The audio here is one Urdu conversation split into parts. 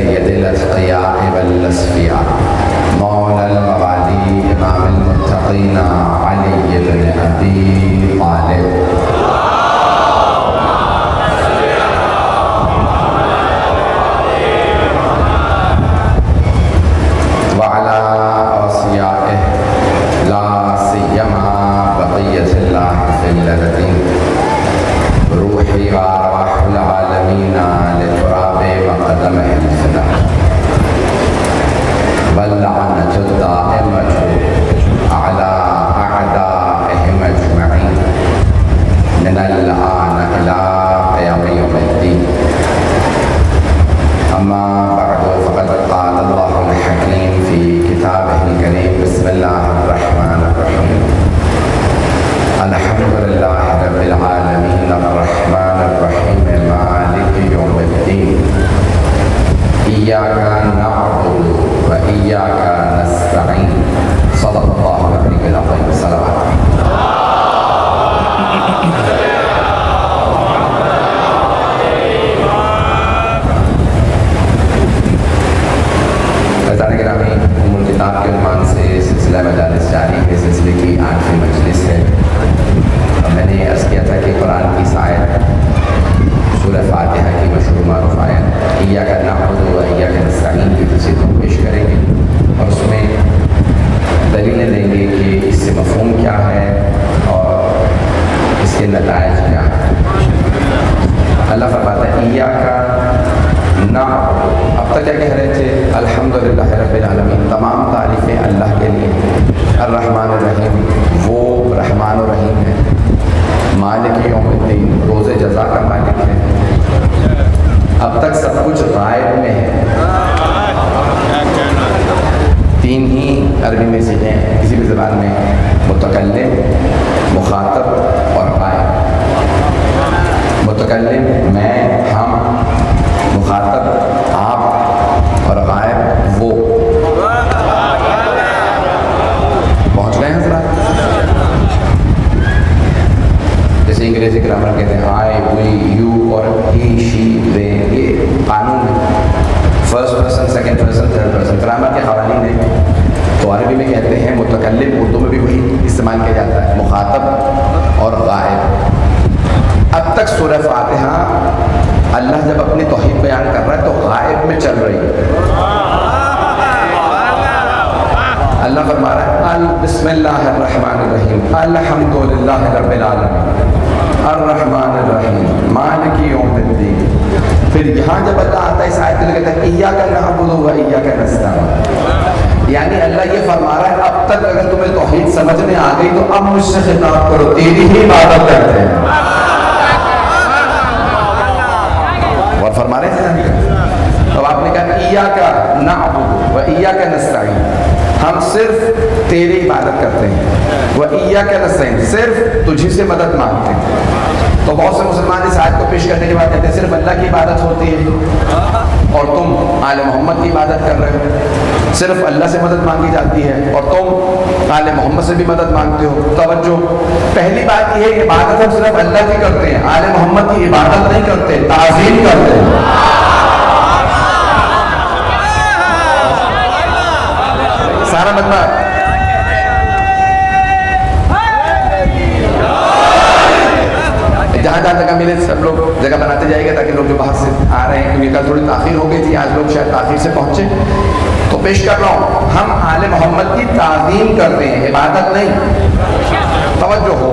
سید الاتقیاء والاصفیاء مولا الموالي امام المتقین علی بن ابی طالب وعلى اوصیائه لا سیما بقیة اللہ فی الارضین روحی وارواح العالمین لتراب وقدمه الفداء واللعنة الدائمة على أعدائهم أجمعين من الآن إلى قيام يوم الدين. أما بعد فقد قال الله الحكيم في كتابه الكريم بسم الله الرحمن الرحيم الحمد لله رب العالمين الرحمن الرحيم مالك يوم الدين إياك نعبد وإياك نستعين صدق الله العلي العظيم. صلوات فضائل گرامی، ام الکتاب کے عنوان سے سلسلہ مجالس جاری ہے. سلسلے کی 8ویں مجلس ہے. میں نے عرض کیا تھا کہ قرآن کی آیت سورہ فاتحہ کی مشہور معروف آیت ایاک نعبد و ایاک نستعین کی تفسیر کو پیش کریں گے اور اس میں دلیلیں دیں گے کہ اس سے مفہوم کیا ہے اور اس کے نتائج کیا ہیں. اللہ فرماتا ہے ایاک نعبد. اب تک کیا کہہ رہے تھے؟ الحمدللہ رب العالمین، تمام تعریفیں اللہ کے لیے. الرحمن الرحیم، وہ رحمان الرحیم ہے. مالک یوم الدین، روز جزا کا مالک ہے. اب تک سب کچھ غائب میں ہے. 3 ہی عربی میں سیکھیں ہیں کسی بھی زبان میں: متکلم، مخاطب اور غائب. متکلم میں، ہم، مخاطب آپ اور غائب وہ. پہنچ گئے ہیں ذرا؟ جیسے انگریزی گرامر کہتے ہیں آئی، وی، یو اور ہی، شی، دے. یہ قانون ہے. First person, second person, third person grammar کے قوانین ہیں. تو عربی میں کہتے ہیں متکلم، اردو میں بھی وہی استعمال کیا جاتا ہے، مخاطب اور غائب. اب تک سورہ فاتحہ اللہ جب اپنی توحید بیان کر رہا ہے تو غائب میں چل رہی ہے. اللہ فرما رہا ہے بسم اللہ الرحمن الرحیم الحمدللہ رب العالمین الرحمن الرحیم مالک یوم الدین. پھر یہاں جب اللہ آتا ہے اس آیت میں کہتا ہے ایاک نعبد و ایاک نستعین، یعنی اللہ یہ فرما رہا ہے اب تک اگر تمہیں توحید سمجھ میں آ گئی تو اب مجھ سے خطاب کرو، تیری ہی عبادت کرتے ہیں. اور فرما رہے تھے تو آپ نے کہا ایاک نعبد و ایاک نستعین، ہم صرف تیری عبادت کرتے ہیں. و ایاک نستعین، صرف تجھی سے مدد مانگتے ہیں. تو بہت سے مسلمان اس آیت کو پیش کرنے کے بعد کہتے ہیں صرف اللہ کی عبادت ہوتی ہے اور تم آل محمد کی عبادت کر رہے ہو. صرف اللہ سے مدد مانگی جاتی ہے اور تم آل محمد سے بھی مدد مانگتے ہو. توجہ، پہلی بات یہ ہے عبادت ہم صرف اللہ کی کرتے ہیں، آل محمد کی عبادت نہیں کرتے، تعظیم کرتے ہیں. سارا مطلب جہاں جہاں جگہ ملے سب لوگ جگہ بناتے جائے گا تاکہ لوگ جو باہر سے آ رہے ہیں، کیونکہ کل تھوڑی تاخیر ہو گئی تھی، آج لوگ شاید تاخیر سے پہنچے، تو پیش کر رہا ہوں ہم آل محمد کی تعظیم کرتے ہیں، عبادت نہیں. توجہ ہو،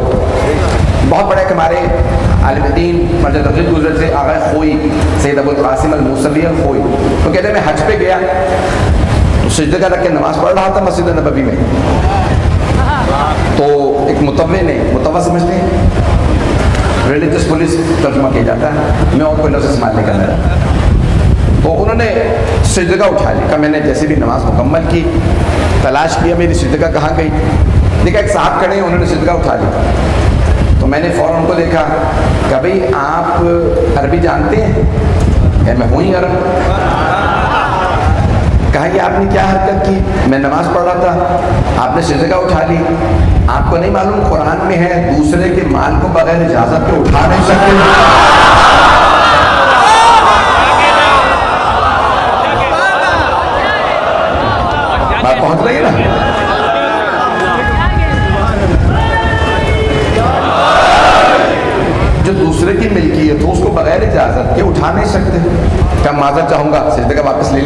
بہت بڑے ہمارے عالم دین مرجع تقلید گزرے تھے آغا خوئی سید ابو القاسم الموسوی الخوئی. تو کہتے ہیں میں حج پہ گیا تو سجدے کا رکھ کے نماز پڑھ رہا تھا مسجد نبوی میں. تو ایک متوع نے، متوع سمجھتے ہیں ریلیجس پولیس ترجمہ کیا جاتا ہے، میں اور کوئی لفظ استعمال نہیں کرنا رہا. تو انہوں نے سجدہ اٹھا لیا. کہ میں نے جیسے بھی نماز مکمل کی تلاش کیا میری سجدہ کہاں گئی. دیکھا ایک صاحب کھڑے ہیں، انہوں نے سجدہ اٹھا لیا. تو میں نے فوراً ان کو دیکھا کہ بھائی آپ عربی جانتے ہیں؟ کہ میں ہوں ہی عرب. کہا کہ آپ نے کیا حرکت کی؟ میں نماز پڑھ رہا تھا، آپ نے سجدہ اٹھا لی. آپ کو نہیں معلوم قرآن میں ہے دوسرے کے مال کو بغیر اجازت کے اٹھا نہیں سکتے.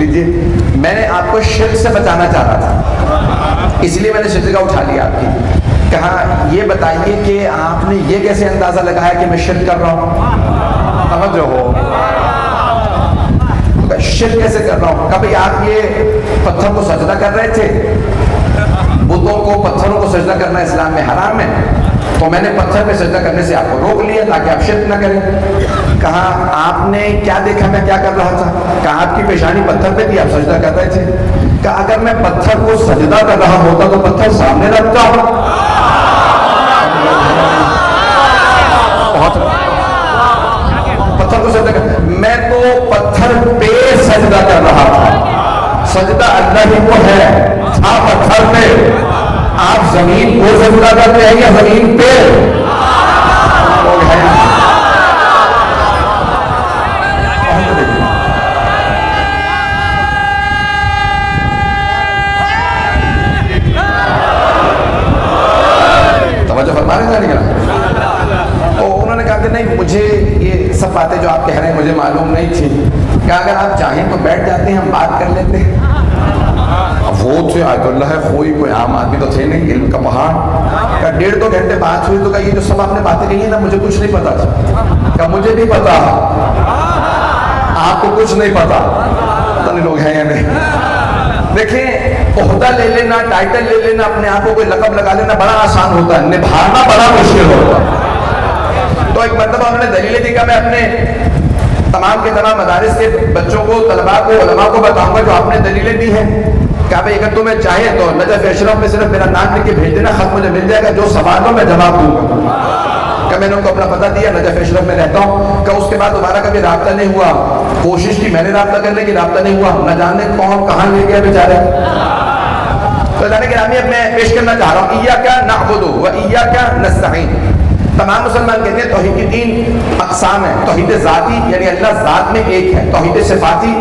لیجیے. میں نے آپ کو شرک سے بچانا چاہ رہا تھا، اس لیے میں نے شرک اٹھا لیا آپ کی. کہا یہ بتائیے کہ آپ نے یہ کیسے اندازہ لگایا کہ میں شرک کر رہا ہوں؟ توجہ ہو، شرک کیسے کر رہا ہوں؟ کبھی آپ یہ پتھر کو سجدہ کر رہے تھے؟ بتوں کو، پتھروں کو سجدہ کرنا اسلام میں حرام ہے، تو میں نے پتھر پہ سجدہ کرنے سے آپ کو روک لیا تاکہ آپ شرک نہ کریں. کہا آپ نے کیا دیکھا میں کیا کر رہا تھا؟ کہا آپ کی پیشانی پتھر پہ تھی، آپ سجدہ کر رہے تھے. کہا اگر میں پتھر کو سجدہ کر رہا ہوتا تو پتھر سامنے رکھتا ہوں. پتھر کو سجدہ کر، میں تو پتھر پہ سجدہ کر رہا تھا. سجدہ اللہ ہی کو ہے، تھا پتھر پہ. آپ زمین کو سجدہ کرتے ہیں یا زمین پہ؟ لوگ ہیں توجہ فرما رہے ہیں نا. تو انہوں نے کہا کہ نہیں، مجھے یہ سب باتیں جو آپ کہہ رہے ہیں مجھے معلوم نہیں تھی. کہ اگر آپ چاہیں تو بیٹھ جاتے ہیں، ہم بات کر لیتے ہیں. وہ تھے آیت اللہ ہے، کوئی عام آدمی تو تھے نہیں، علم کا پہاڑ. کہ 1.5-2 گھنٹے بات ہوئی تو کہا یہ جو سب آپ نے باتیں کہی ہیں نا مجھے کچھ نہیں پتا تھا. کہ مجھے بھی پتا، آپ کو کچھ نہیں پتا. پتہ نہیں لوگ ہیں یا نہیں. دیکھیں، عہدہ لے لینا، ٹائٹل لے لینا، اپنے آپ کو کوئی لقب لگا لینا بڑا آسان ہوتا ہے، نبھانا بڑا مشکل ہوتا ہے. تو ایک مرتبہ انہوں نے دلیلیں دی کہ میں اپنے تمام کے تمام مدارس کے بچوں کو، طلباء کو، علماء کو بتاؤں گا جو آپ نے دلیلیں دی ہیں. کہا بھائی اگر تمہیں چاہے تو نجف اشرف میں صرف میرا نام لکھ کے بھیج دینا، خط مجھے مل جائے گا، جو سوال ہو میں جواب دوں گا. کہ میں نے ان کو اپنا پتہ دیا، نجف اشرف میں رہتا ہوں. کہ اس کے بعد دوبارہ کبھی رابطہ نہیں ہوا. کوشش کی میں نے رابطہ کرنے کی، رابطہ نہیں ہوا. نہ جانے کون کہاں لے گیا بیچارے. تو جانے گرامی اب میں پیش کرنا چاہ رہا ہوں ایاک نعبد و ایاک نستعین. تمام مسلمان کہتے ہیں توحید کی 3 اقسام ہیں. توحید ذاتی یعنی اللہ ذات میں ایک ہے. توحید صفاتی،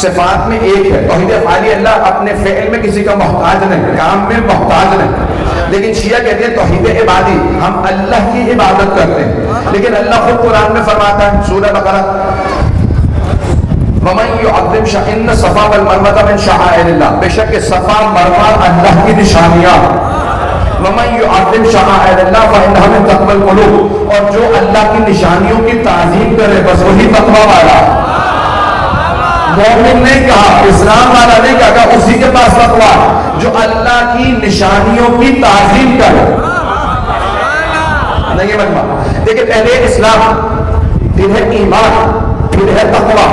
صفات میں ایک ہے. توحید افعالی، اللہ اپنے فعل میں کسی کا محتاج نہیں، کام میں محتاج نہیں. لیکن شیعہ کہتے ہیں توحید عبادی، ہم اللہ کی عبادت کرتے ہیں. لیکن اللہ خود قرآن میں فرماتا ہے سورہ بقرہ وَمَن يُعَظِّمْ شَعَائِرَ الصَّفَا وَالْمَرْوَةَ مِن شَعَائِرِ اللَّهِ. بے شک صفا مروا اللہ کی نشانیاں. وَمَن يُعَظِّمْ شَعَائِرَ اللَّهِ فَإِنَّهَا مِن تَقْوَى الْقُلُوبِ. اور جو اللہ کی نشانیوں کی تعظیم کرے بس وہی تقویٰ والا. مومن نہیں کہا، اسلام والا نہیں کہا، اسی کے پاس تقویٰ جو اللہ کی نشانیوں کی تعظیم کرے. نہیں مجمع دیکھیں، پہلے اسلام، پھر ہے ایمان، پھر ہے تقویٰ.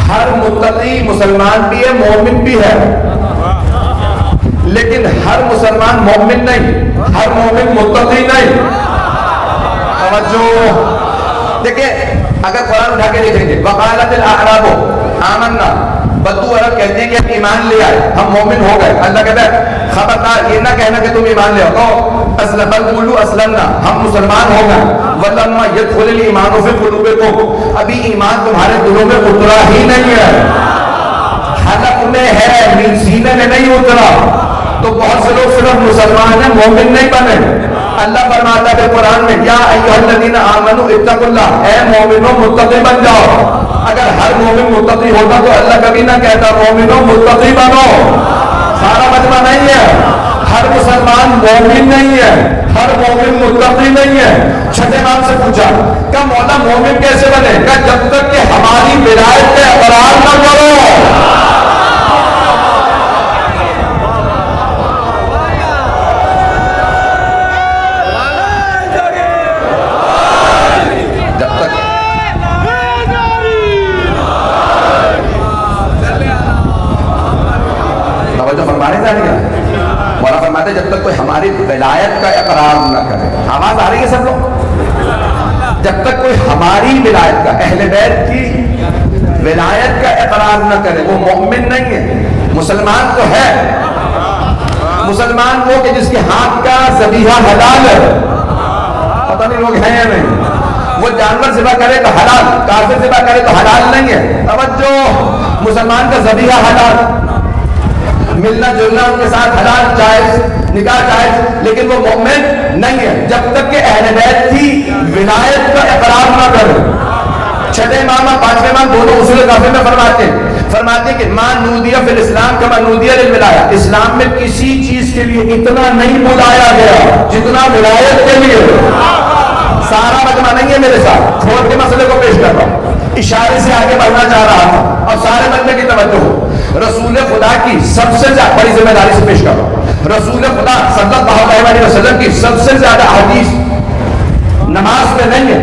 ہر متقی مسلمان بھی ہے، مومن بھی ہے. لیکن ہر مسلمان مومن نہیں، ہر مومن متقی نہیں. توجہ دیکھیں، اگر قرآن اٹھا کے دیکھیں گے وقالت الاعراب آمنا، بدو عرب کہتے ہیں کہ ہم ایمان لے آئے، ہم مومن ہو گئے. اللہ کہتا ہے خبردار یہ نہ کہنا کہ تم ایمان لے آؤ. بل قولوا اسلمنا، ہم مسلمان ہو گئے. ولما يدخل الايمان في قلوبكم، ابھی ایمان تمہارے دلوں میں اترا ہی نہیں ہے. حلق میں ہے، سینے میں نہیں اترا. تو بہت سے لوگ صرف مسلمان ہیں، مومن نہیں بنے. اللہ فرماتا ہے قرآن میں یا ایھا الذین آمنوا اتقوا اللہ، اے مومنوں متقی بن جاؤ. اگر ہر مومن متقی ہوتا تو اللہ کبھی نہ کہتا مومنوں متقی بنو. سارا مجمع نہیں ہے، ہر مسلمان مومن نہیں ہے، ہر مومن متقی نہیں ہے. چھٹے امام سے پوچھا کہ مولا مومن کیسے بنے؟ کہ جب تک کہ ہماری ولایت کا اقرار نہ کرو. مولا فرماتے جب تک کوئی ہماری ولایت کا اقرار نہ کرے. آواز آ رہی ہے سب لوگ؟ جب تک کوئی ہماری ولایت کا، اہل بیت کی ولایت کا اقرار نہ کرے وہ مومن نہیں ہے. مسلمان تو ہے، مسلمان وہ کہ جس کے ہاتھ کا ذبیحہ حلال ہے. پتہ نہیں لوگ ہیں یا نہیں. وہ جانور ذبح کرے تو حلال، کافر ذبح کرے تو حلال نہیں ہے. توجہ، مسلمان کا ذبیحہ حلال، ملنا جلنا ان کے ساتھ حلال، جائز، نکاح جائز، لیکن وہ مومن نہیں ہے جب تک کہ اہل بیت کی ولایت کا اقرار نہ کرے. چھٹے امام اور پانچویں امام دونوں اصول کافی میں فرماتے ہیں کہ ما نودیہ فی الاسلام کما نودیہ للولایہ، اسلام میں کسی چیز کے لیے اتنا نہیں بلایا گیا جتنا ولایت کے لیے۔ سارا مجمع نہیں ہے میرے ساتھ، کھول کے مسئلے کو پیش کر رہا ہوں، اشارے سے آگے بڑھنا چاہ رہا تھا اور سارے مجمع کی توجہ ہو۔ رسول خدا کی سب سے زیادہ بڑی ذمہ داری سے پیش کر رہا ہوں، رسول خدا صلی اللہ علیہ وسلم کی سب سے زیادہ حدیث نماز پہ نہیں ہے،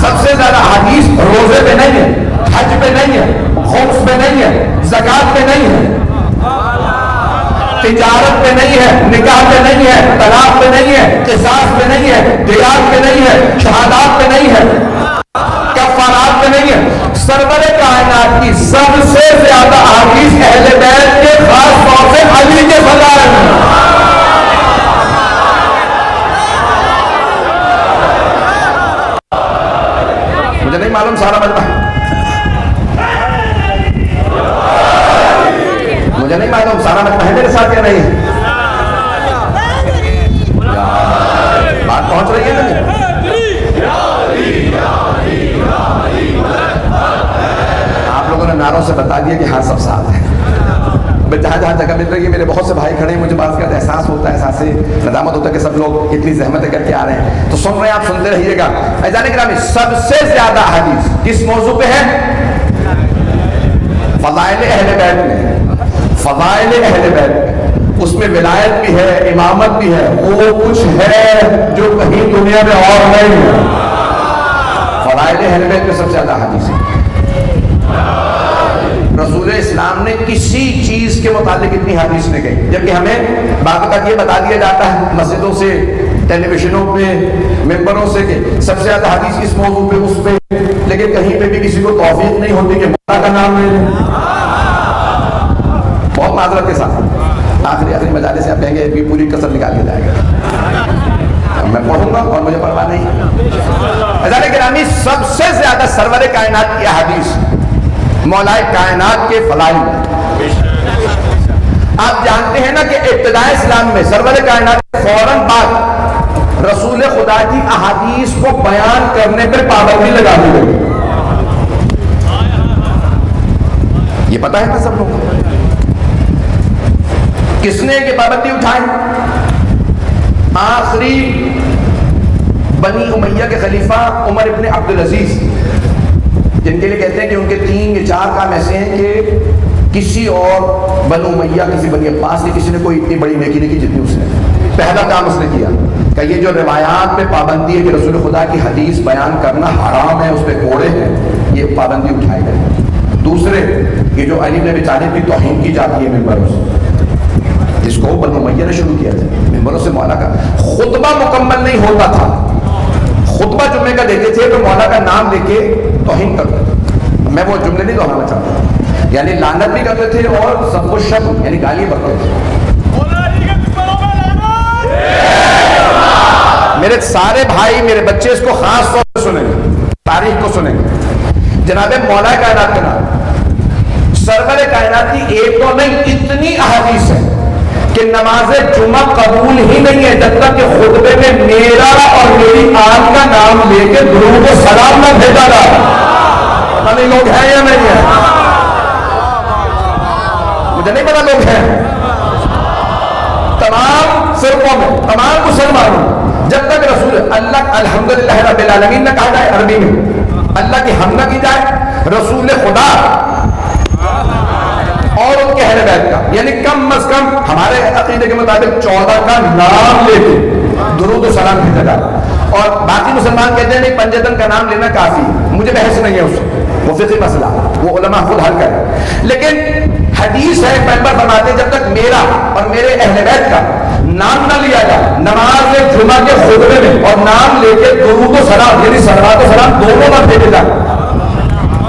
سب سے زیادہ حدیث روزے پہ نہیں ہے، حج پہ نہیں ہے، خمس پہ نہیں ہے، زکوٰۃ پہ نہیں ہے، تجارت پہ نہیں ہے، نکاح پہ نہیں ہے، طلاق پہ نہیں ہے، قصاص پہ نہیں ہے، دیات پہ نہیں ہے، شہادات پہ نہیں ہے، کفارات پہ نہیں ہے۔ سرور کائنات کی سب سے زیادہ حدیث اہل بیت کے خاص طور سے علی کے فضائل میں۔ مجھے نہیں معلوم سارا مجمع، مجھے نہیں معلوم سارا مجمع ہے میرے ساتھ یا نہیں؟ بات پہنچ رہی ہے نا؟ آپ لوگوں نے نعروں سے بتا دیا کہ ہاں سب ساتھ ہیں۔ جہاں جہاں جگہ مل رہی ہے میرے بہت سے بھائی کھڑے ہیں، مجھے بعض کا احساس ہوتا ہے، احساس ندامت ہوتا ہے کہ سب لوگ اتنی زحمتیں کر کے آ رہے ہیں، تو سن رہے ہیں آپ، سنتے رہیے گا۔ عزیزان گرامی، سب سے زیادہ حدیث کس موضوع پہ ہے؟ فضائل اہل بیت میں، فضائل اہل بیت میں، اس میں ولایت بھی ہے، امامت بھی ہے، وہ کچھ ہے جو کہیں دنیا میں اور نہیں ہے۔ فضائل اہل بیت میں سب سے زیادہ حدیث ہے۔ رسول اسلام نے کسی چیز کے متعلق اتنی حدیث نہیں کہی، جبکہ ہمیں باقاعدہ یہ بتا دیا جاتا ہے مسجدوں سے، ٹیلی ویژنوں پہ، ممبروں سے کہ سب سے زیادہ حدیث اس موضوع پہ، اس پہ، لیکن کہیں پہ بھی کسی کو توفیق نہیں ہوتی کہ مولا کا نام لے لیں۔ بہت معذرت کے ساتھ آخری مجالس سے آپ کہیں گے پوری کسر نکال کے جائے گا، میں پڑھوں گا اور مجھے پرواہ نہیں۔ عزیزان گرامی، سب سے زیادہ سرور کائنات کی حدیث مولا کائنات کے فضائل میں۔ آپ جانتے ہیں نا کہ ابتداء اسلام میں سرور کائنات کے فوراً بعد رسول خدا کی احادیث کو بیان کرنے پر پابندی لگا دی گئی۔ یہ پتہ ہے نا سب لوگ؟ کس نے یہ پابندی اٹھائی؟ آخری بنی امیہ کے خلیفہ عمر ابن عبدالعزیز، جن کے لیے کہتے ہیں کہ ان کے 3 یا 4 کام ایسے ہیں کہ کسی اور بنو امیہ، کسی بنی عباس کی کسی نے کوئی اتنی بڑی نیکی نہیں کی جتنی اس نے۔ پہلا کام اس نے کیا کہ یہ جو روایات پہ پابندی ہے کہ رسول خدا کی حدیث بیان کرنا حرام ہے، اس پہ کوڑے ہیں، یہ پابندی اٹھائی گئی۔ دوسرے، یہ جو علی بن ابی طالب کی توہین کی جاتی ہے ممبروں سے، اس کو بنو امیہ نے شروع کیا تھا۔ ممبروں سے مولا کا خطبہ مکمل نہیں ہوتا تھا، خطبہ جمعے کا دیتے تھے تو مولا کا نام لے کے توہین کرتے تھے۔ میں وہ جملے نہیں دہرانا چاہتا، یعنی لعنت بھی کرتے تھے اور سب کو شتم یعنی گالی بکتے تھے۔ میرے سارے بھائی، میرے بچے اس کو خاص طور سے سنیں گے، تاریخ کو سنیں گے۔ جناب مولا کائنات کا نام، سرور کائنات کی ایک تو نہیں اتنی احادیث ہے کہ نماز جمعہ قبول ہی نہیں ہے جب تک کہ خطبے میں میرا اور میری آل کا نام لے کے درود و سلام نہ بھیجا جائے۔ پتہ نہیں لوگ ہیں یا نہیں ہیں، مجھے نہیں پتا لوگ ہیں۔ تمام فرقوں میں، تمام مسلمانوں، جب تک رسول اللہ الحمدللہ رب العالمین نہ کہا جائے عربی میں، اللہ کی حمد نہ کی جائے، رسول خدا اور ان کے اہل بیت کا، یعنی کم از کم ہمارے عقیدے کے مطابق 14 کا نام لے کے درود و سلام بھیجا جائے۔ اور باقی مسلمان کہتے ہیں نہیں، پنجتن کا نام لینا کافی، مجھے بحث نہیں ہے اس سے، وہ فقہی مسئلہ، وہ علماء خود حل کریں۔ لیکن حدیث ہے، پیغمبر فرماتے ہیں جب تک میرا اور میرے اہل بیت کا نام نہ لیا جائے نماز جمعہ کے خطبے میں، اور نام لے کے درود و سلام یعنی صلوات و سلام دونوں نہ بھیجے جائے،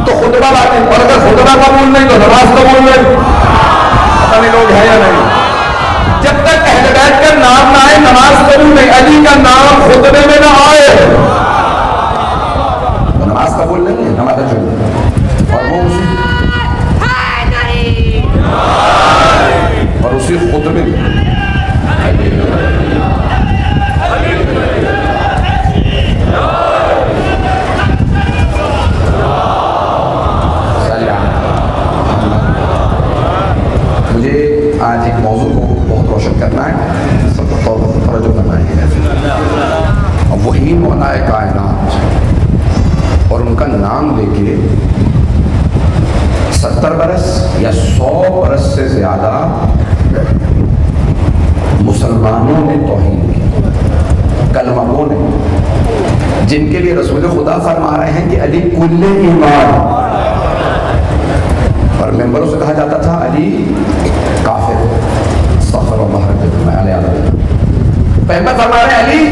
تو خطبہ باطل، اور اگر خطبہ قبول نہیں تو نماز قبول نہیں۔ پتہ نہیں لوگ ہیں یا نہیں۔ جب تک اہل بیت کا نام نہ آئے نماز قبول نہیں، علی کا نام خطبے میں نہ آئے تو نماز قبول نہیں ہے، نماز جمعہ، اور وہ اسی خطبے میں نام لے کے 70 برس یا 100 برس سے زیادہ مسلمانوں نے توہین کی، کلمہ گو نے، جن کے لیے رسول خدا فرما رہے ہیں کہ علی کل ایمان، اور ممبروں سے کہا جاتا تھا علی کافر، استغفر اللہ رب العالمین۔ پیغمبر فرما رہے ہیں علی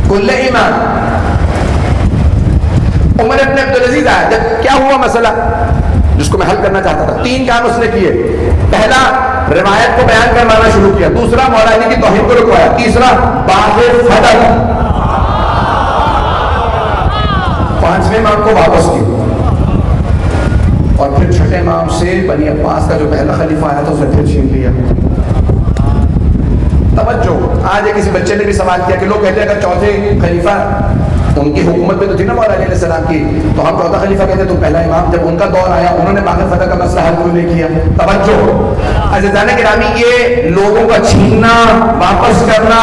کل ایمان۔ عمر ابن عبدالعزیز آیا، جب کیا ہوا مسئلہ جس کو میں حل کرنا چاہتا تھا، 3 کام اس نے کیے۔ پہلا روایت کو بیان کروانا شروع کیا، دوسرا مولا علی کی توہین کو رکوایا، تیسرا باب فدق، 5ویں امام کو واپس کیا، اور پھر 6 امام سے بنی عباس کا جو پہلا خلیفہ آیا تھا اسے پھر چھین لیا۔ توجہ، آج کسی بچے نے بھی سوال کیا کہ لوگ کہتے ہیں اگر چوتھے خلیفہ، ان کی حکومت میں تو تھی نا مولا علیہ السلام کی، تو ہم چوتھا خلیفہ کہتے ہیں تو پہلا امام، جب ان کا دور آیا انہوں نے باغ فتح کا مسئلہ حل کیوں نہیں کیا؟ توجہ عزیزان گرامی، یہ لوگوں کا چھیننا، واپس کرنا،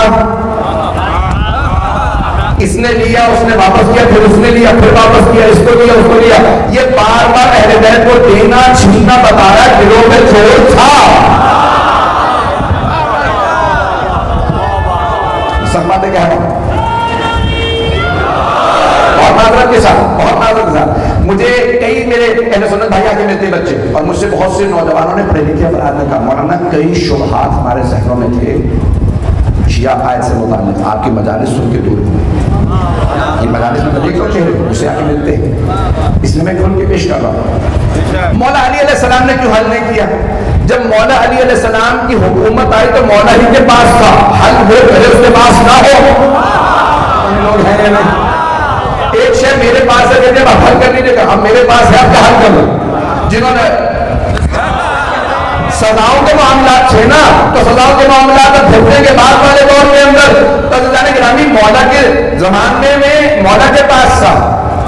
اس نے لیا، اس نے واپس کیا، پھر اس نے لیا، پھر واپس کیا، اس کو لیا، اس کو لیا، یہ بار بار اہل بیت کو دینا چھیننا بتا رہا ہے دلوں میں چور تھا۔ سب باتیں کہہ رہا ہوں بہت معذرت کے ساتھ، بہت معذرت کے ساتھ۔ مجھے کئی میرے اہل سنت بھائی آگے ملتے بچے، اور مجھ سے بہت سے نوجوانوں نے پڑھے لکھے افراد نے کہا مولانا کئی شبہات ہمارے ذہنوں میں تھے شیعہ عقائد سے متعلق، آپ کی مجالس سن کے دور ہوئے، ان مجالس میں دیکھ لو چہرے مجھ سے آگے ملتے ہیں، اس لیے میں کھول کے پیش کر رہا ہوں۔ مولا علی علیہ السلام نے کیوں حل نہیں کیا؟ جب مولا علی علیہ السلام کی حکومت آئی تو مولا ہی کے پاس تھا، حل ہو پہلے اس کے پاس نہ ہو۔ لوگ ہیں ایک شے میرے پاس ہے کہتے ہیں حل کر لیجیے گا، اب میرے پاس ہے آپ کا حل کر لو۔ جنہوں نے سزاؤں کے معاملات تھے نا، تو سزاؤں کے معاملات پھٹنے کے بعد والے دور کے اندر تو جانے گرامی مولا کے زمانے میں مولا کے پاس تھا،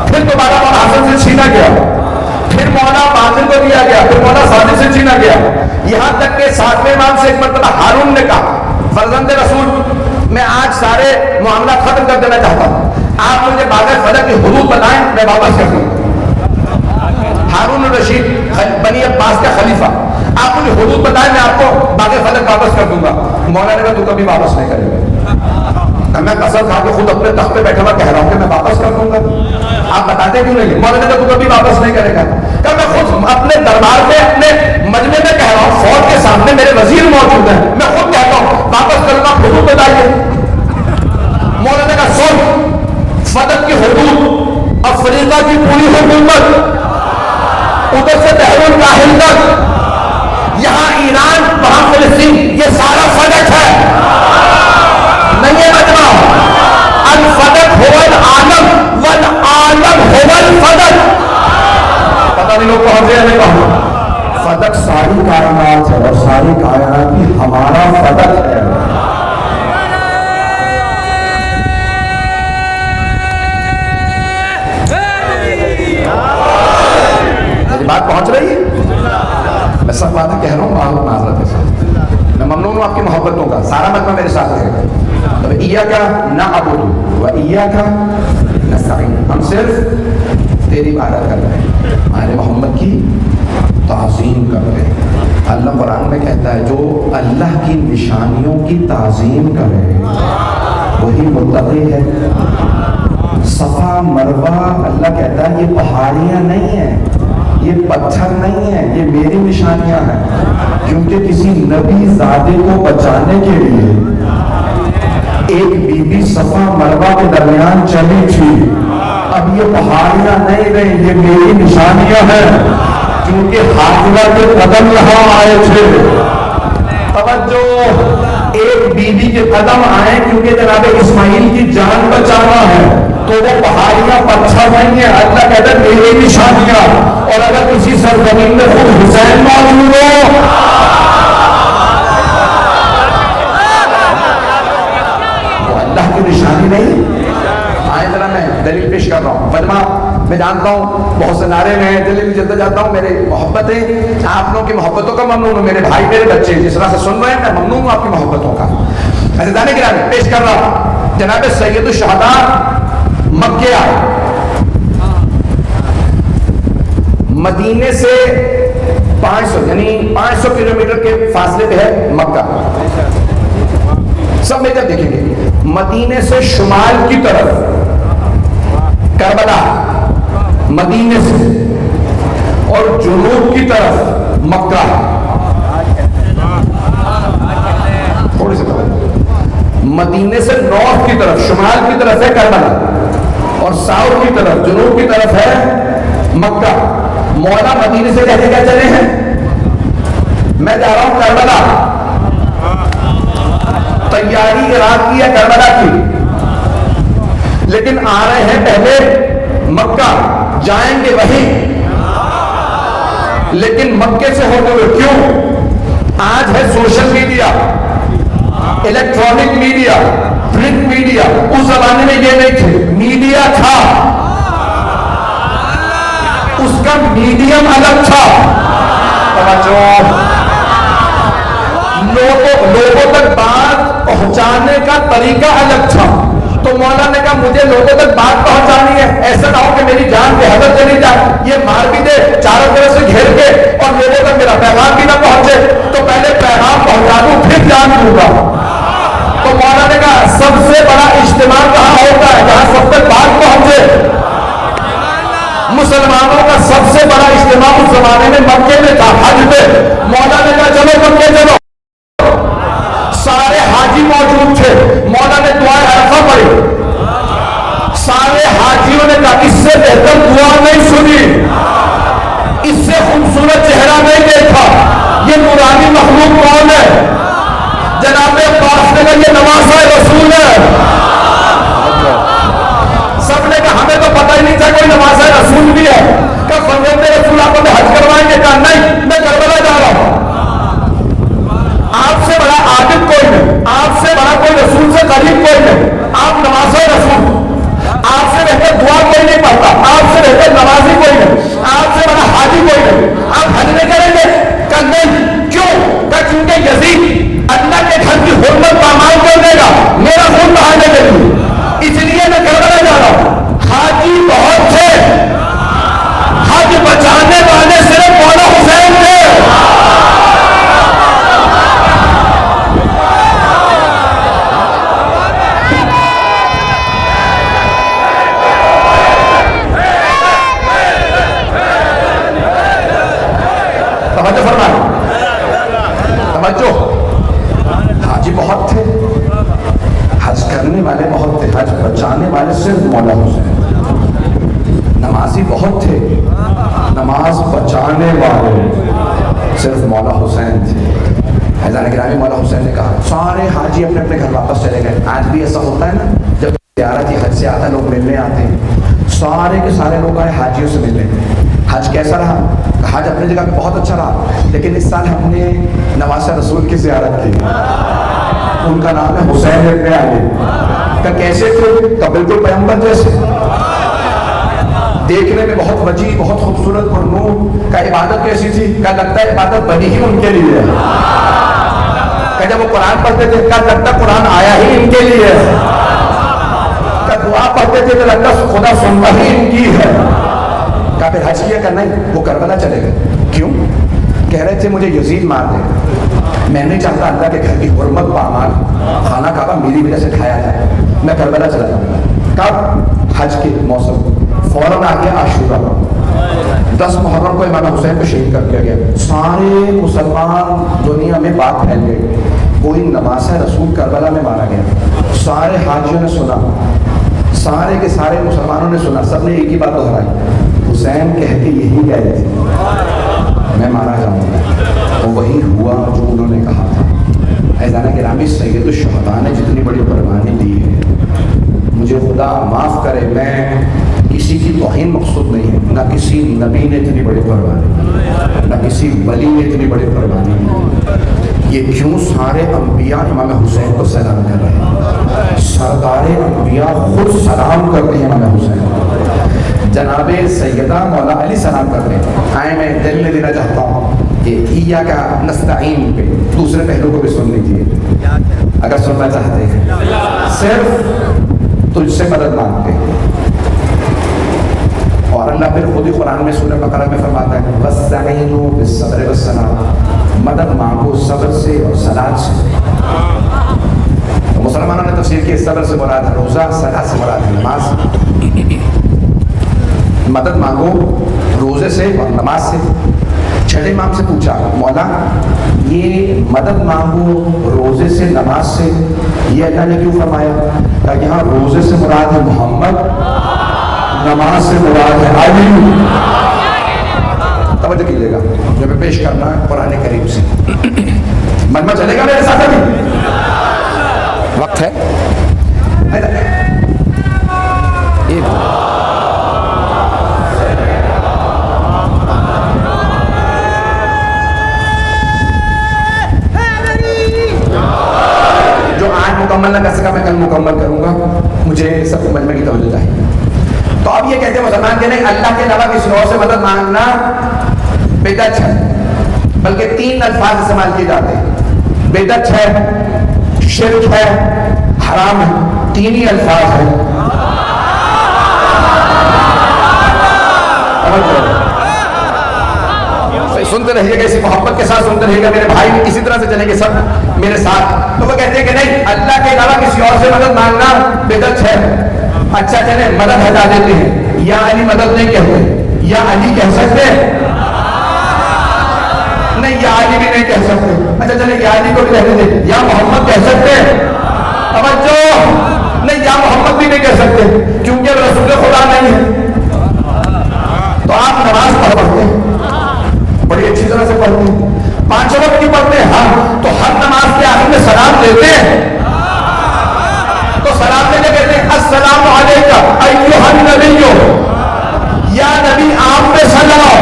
پھر دوبارہ مولا حسن سے چھینا گیا، پھر مولا باطل کو دیا گیا، پھر مولا صادق سے چھینا گیا، یہاں تک کہ 7ویں امام سے ایک مرتبہ ہارون نے کہا فرزند رسول میں آج سارے معاملات ختم کر دینا چاہتا ہوں، آپ مجھے باغ فدق کی حدود بتائیں میں واپس کر دوں۔ ہارون الرشید بنی عباس کا خلیفہ، آپ مجھے حدود بتائیں میں آپ کو باغ فدق واپس کر دوں گا۔ مولا نے کہا تو کبھی واپس نہیں کرے گا۔ میں قسم کھا کے خود اپنے تخت پہ بیٹھا ہوا کہہ رہا ہوں کہ میں واپس کر دوں گا، آپ بتاتے کیوں نہیں؟ مولا نے کہا تو کبھی واپس نہیں کرے گا۔ کہ میں خود اپنے دربار میں اپنے مجمع میں کہہ رہا ہوں، فوج کے سامنے میرے وزیر موجود ہیں، میں خود کہتا ہوں واپس کروں گا، حدود بتائیے۔ مولا نے کہا سن، فدق کی حدود افریقہ کی پوری حکومت ادھر سے بحر الکاہل تک، یہاں ایران وہاں فلسطین، یہ سارا فدق ہے، نہیں ہے مجمع۔ الفدق هو العالم والعالم هو الفدق۔ پتہ نہیں لوگ پہنچے یا نہیں پہنچے؟ فدق ساری کائنات ہے اور ساری کائنات بھی ہمارا فدق ہے۔ بات پہنچ رہی ہے؟ میں سب باتیں کہہ رہا ہوں آپ معذرت کے ساتھ، میں ممنون ہوں آپ کی محبتوں کا، سارا مجمع میرے ساتھ رہے گا۔ ایاک نعبد و ایاک نستعین، ہم صرف تیری عبادت کر رہے ہیں، آل محمد کی تعظیم کر رہے ہیں۔ اللہ قرآن میں کہتا ہے جو اللہ کی نشانیوں کی تعظیم کرے وہی متقی ہے۔ صفا مروہ اللہ کہتا ہے یہ پہاڑیاں نہیں ہیں، یہ پتھر نہیں ہیں، یہ میری نشانیاں ہیں، کیونکہ کسی نبی زادے کو بچانے کے لیے ایک بی بی صفا مروہ کے درمیان چلی تھی۔ اب یہ پہاڑیاں نہیں رہیں، یہ میری نشانیاں ہیں، کیونکہ حاجرہ کے قدم یہاں آئے تھے۔ توجہ، ایک بی بی کے قدم آئے کیونکہ جناب اسماعیل کی جان بچانا ہے، تو وہ پہاڑیاں پتھر نہیں ہیں، اللہ کہتا ہے میری نشانیاں۔ اور اگر کسی سرزمین میں خود حسین موجود ہو، وہ اللہ کی نشانی نہیں۔ آئے ذرا میں دلیل پیش کر رہا ہوں، مجمع میں جانتا ہوں بہت سے نعرے میں دلیل جلتا جاتا ہوں، میرے محبتیں آپ لوگوں کی محبتوں کا ممنون ہوں، میرے بھائی میرے بچے جس طرح سے سن رہے ہیں میں ممنون ہوں آپ کی محبتوں کا۔ عزیزان گرامی پیش کر رہا ہوں جناب سید الشہداء مکے آئے، مدینے سے 500 یعنی 500 کلومیٹر کے فاصلے پہ ہے مکہ. سب میں جب دیکھیں گے مدینے سے شمال کی طرف کربلا مدینے سے, اور جنوب کی طرف مکہ. تھوڑی سی مدینے سے نارتھ کی طرف شمال کی طرف ہے کربلا, اور ساؤتھ کی طرف جنوب کی طرف ہے مکہ. مولا مدینے سے کہتے کیا چلے ہیں, میں جا رہا ہوں کربلا. تیاری عراق کی ہے کربلا کی, لیکن آ رہے ہیں پہلے مکہ, جائیں گے وہیں, لیکن مکے سے ہوتے ہوئے. کیوں؟ آج ہے social media, electronic media, print media. اس زمانے میں یہ نہیں تھے, میڈیا تھا, اس کا میڈیم الگ تھا. لوگوں تک بات پہنچانے کا طریقہ الگ تھا. تو مولا نے کہا مجھے لوگوں تک بات پہنچانی ہے, ایسا نہ ہو کہ میری جان بے حد چلی جائے, یہ مار بھی دے چاروں طرف سے گھیر کے, اور لوگوں تک میرا پیغام بھی نہ پہنچے. تو پہلے پیغام پہنچا دوں پھر جان دوں گا. تو مولا نے کہا سب سے بڑا اجتماع کہاں ہوتا ہے, جہاں سب تک بات پہنچے. مسلمانوں کا سب سے بڑا اجتماع اس زمانے میں مکے میں تھا, حج پہ. مولا نے کہا چلو مکے چلو. سارے حاجی موجود تھے. مولا نے دعائیں عرفہ پڑھی. سارے حاجیوں نے کہا اس سے بہتر دعا نہیں سنی, اس سے خوبصورت چہرہ نہیں دیکھا. یہ نورانی مخلوق کون ہے؟ جناب عباس نے کہا یہ نواسہ رسول ہے. سب نے کہا ہمیں تو پتہ ہی نہیں تھا کوئی نواسہ رسول بھی ہے. کہ فرزند رسول آپ کو حج کروائیں گے؟ کہا نہیں, میں کربلا جا رہا ہوں. آپ سے بڑا عابد کوئی نہیں, آپ سے بڑا کوئی رسول سے قریب کوئی نہیں. آپ نواسہ رسول, آپ سے بہتر دعا کوئی نہیں پڑھتا, آپ سے بہتر نمازی کوئی نہیں, آپ سے بڑا حاجی کوئی نہیں. آپ حج نہیں کریں گے؟ کہ نہیں. کیوں؟ کہ چونکہ یزید اللہ کے گھر کی حرمت پامال کر دے گا میرا خون بہانے کے لیے, اس لیے میں کربلا جا رہا ہوں. حاجی بہت تھے, حج بچانے والے صرف مولا حسین تھے. حاجی بہت تھے, حج کرنے والے بہت تھے, حج بچانے والے صرف مولا حسین. نمازی بہت تھے, نماز بچانے والے صرف مولا حسین تھے. حضرت گرامی مولا حسین نے کہا سارے حاجی اپنے اپنے گھر واپس چلے گئے. آج بھی ایسا ہوتا ہے نا, جب زیارت حج سے آتا ہے لوگ ملنے آتے ہیں, سارے کے سارے لوگ آئے حاجیوں سے ملنے. حج کیسا رہا؟ حج اپنی جگہ پہ بہت اچھا رہا, لیکن اس سال ہم نے نواسہ رسول کی زیارت کی. ان کا نام ہے حسین ابن علی. کہ کیسے تھے؟ کہ بالکل پیغمبر جیسے, دیکھنے میں بہت وجیح, بہت خوبصورت اور نور. کا عبادت کیسی تھی؟ کہ لگتا ہے عبادت بنی ہی ان کے لیے. کہ جب وہ قرآن پڑھتے تھے کہ لگتا قرآن آیا ہی ان کے لیے. کہ دعا پڑھتے تھے تو لگتا خدا سنتا ہی ان کی ہے. کہ پھر حج کیا کرنا ہے, وہ کربلا چلے گئے. کیوں؟ کہہ رہے تھے مجھے یزید مار دے, میں نہیں چاہتا اللہ کے گھر کی حرمت پامال خانہ کعبہ میری وجہ سے ڈھایا جائے, میں کربلا چلا جاؤں گا. کب؟ حج کے موسم. فوراً آ گیا عاشورہ, 10 محرم کو امام حسین کو شہید کر دیا گیا. سارے مسلمان دنیا میں بات پھیل گئی, کوئی نواسہ رسول کربلا میں مارا گیا. سارے حاجیوں نے سنا, سارے کے سارے مسلمانوں نے سنا, سب نے ایک ہی بات دہرائی, حسین کہہ کے یہی گئے تھے میں مارا جاؤں گا. تو وہی ہوا جو انہوں نے کہا تھا. عزیزان گرامی, سید الشہداء نے جتنی بڑی قربانی دی ہے, مجھے خدا معاف کرے, میں کسی کی توہین مقصود نہیں ہے, نہ کسی نبی نے اتنی بڑی قربانی, نہ کسی ولی نے اتنی بڑی قربانی دی. یہ کیوں سارے انبیاء امام حسین کو سلام کر رہے ہیں, سردار انبیاء خود سلام کرتے ہیں امام حسین. جناب سیدہ مولا علی سلام کرتے ہیں. آئے میں دل میں دینا چاہتا ہوں کہ ایا کا نستعین پہ دوسرے پہلو کو بھی سن لیجیے اگر سننا چاہتے ہیں. صرف تجھ سے مدد مانگتے ہیں, اور اللہ پھر خود ہی قرآن میں سورہ بقرہ میں فرماتا ہے وَاسْتَعِينُوا بِالصَّبْرِ وَالصَّلَاةِ، مدد مانگو صبر سے اور صلاۃ سے۔ تو مسلمانوں نے تفسیر کی صبر سے مراد ہے روزہ، صلاۃ سے مراد ہے نماز۔ مدد مانگو روزے سے اور نماز سے۔ چھٹے امام سے پوچھا مولا یہ مدد مانگو روزے سے نماز سے یہ اللہ نے کیوں فرمایا؟ کہ یہاں روزے سے مراد ہے محمد، نماز سے مراد ہے علی۔ توجہ کیجیے گا جو میں پیش کرنا ہے قرآن کریم سے، مجمع چلے گا میرے ساتھ ابھی؟ وقت ہے جو آج مکمل نہ کر سکا میں کل مکمل کروں گا، مجھے سب کو مجمع کی توجہ چاہیے۔ تو اب یہ کہتے ہیں مسلمان کہ نہیں اللہ کے علاوہ کسی اور سے مدد مانگنا بدعت ہے، بلکہ 3 الفاظ استعمال کیے جاتے ہیں، بدعت ہے، شرک ہے، حرام ہے، 3 ہی الفاظ ہیں۔ سنتے رہیے گا، اسی محبت کے ساتھ سنتے رہیے گا میرے بھائی، اسی طرح سے چلیں گے سب میرے ساتھ۔ تو وہ کہتے ہیں کہ نہیں اللہ کے علاوہ کسی اور سے مدد مانگنا بدعت ہے۔ اچھا چلیں مدد ہٹا دیتے ہیں، یا علی مدد نہیں کہتے، یا علی کہہ سکتے نہیں، یا علی بھی نہیں کہہ سکتے۔ اچھا چلیں یا علی کو بھی کہہ دیتے، یا محمد کہہ سکتے توجہ نہیں، یا محمد بھی نہیں کہہ سکتے کیونکہ رسول خدا نہیں ہے۔ تو آپ نماز پڑھتے ہیں بڑی اچھی طرح سے پڑھتے ہیں، 5 وقت کی پڑھتے ہیں ہاں، تو ہر نماز کے آخر میں سلام دیتے ہیں، تو سلام دینے کہتے ہیں السلام علیکم ایھا النبی، یا نبی آپ پہ سلام۔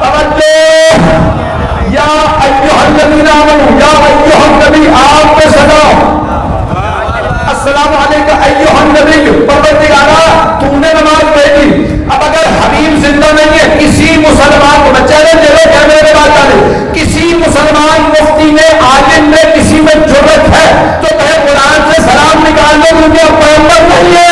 توجہ یا ایھا الذین آمنوا، یا ایھا النبی آپ پہ سلام۔ السلام علیکم ایھا النبی، پروردگارا تو نے نماز بھیجی۔ اب اگر حبیب زندہ نہیں ہے، کسی مسلمان کو چیلنج دے دو، کیا میرے بات ڈالے، کسی مسلمان مفتی نے عالم نے کسی میں جرأت ہے تو کہے قرآن سے سلام نکال دو کیونکہ اب پیغمبر نہیں ہے۔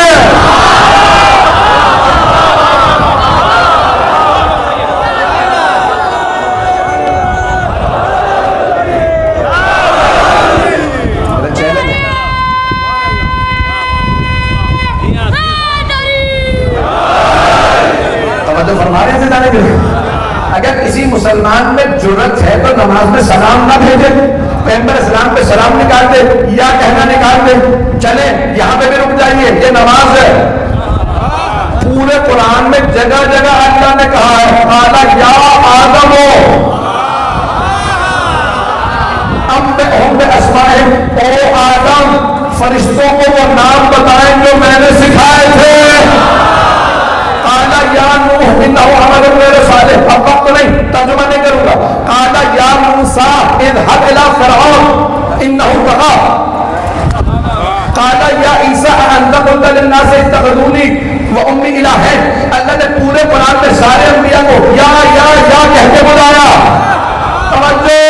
اگر کسی مسلمان میں جرأت ہے تو نماز میں سلام نہ بھیجے، پیغمبر اسلام پہ سلام نکال دے یا کہنا نکال دے۔ چلے یہاں پہ بھی رک جائیے، یہ نماز ہے۔ پورے قرآن میں جگہ جگہ اللہ نے کہا ہے قال یا آدم انبئہم باسمائہم، او آدم فرشتوں کو وہ نام بتائیں جو میں نے سکھائے تھے۔ قال یا نوح انہ عمل غیر صالح، اب وقت نہیں ترجمہ نہیں کروں گا۔ قال یا موسیٰ اذهب الى فرعون انہ طغى، قال یا عیسیٰ انت قلت للناس اتخذونی وامی الہین۔ اللہ نے پورے قرآن میں سارے انبیاء کو یا کہہ کے بلایا۔ توجہ،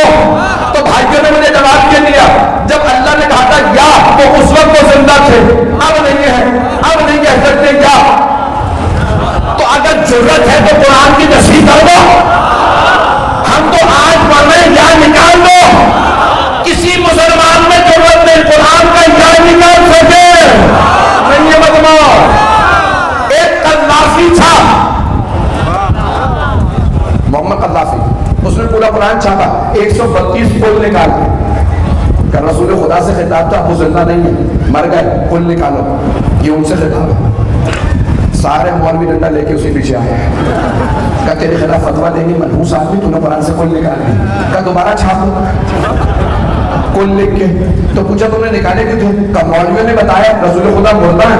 تو بھائیوں نے مجھے جواب کیا دیا، جب اللہ نے کہا تھا یا تو اس وقت وہ زندہ تھے، اب نہیں ہے، اب نہیں کہہ سکتے یا۔ تو اگر جرأت ہے تو قرآن کی تشریح کر دو، ہم تو آج پڑھ رہے ہیں یا نکال دو۔ کسی مسلمان میں جرأت نہیں قرآن کا یا نکال سکے نہیں ہے مجمع۔ ایک قذافی تھا محمد قذافی، اس نے پورا قرآن چھاپا، 132 پل نکال کہ رسول خدا سے خطاب تھا، وہ زندہ نہیں ہے، مر گئے، پل نکالو، یہ ان سے خطاب ہے۔ سارے مولوی ڈنڈا لے کے اسی پیچھے آئے، کہا تیرے خلاف فتویٰ دیں گے، منحوس آدمی، تو نے قرآن سے کل نکال دی، کہا دوبارہ چھاپو کل لکھ کے۔ تو پوچھا تم نے نکالے کیوں تھے؟ کہا مولویوں نے بتایا رسول خدا مردہ ہے،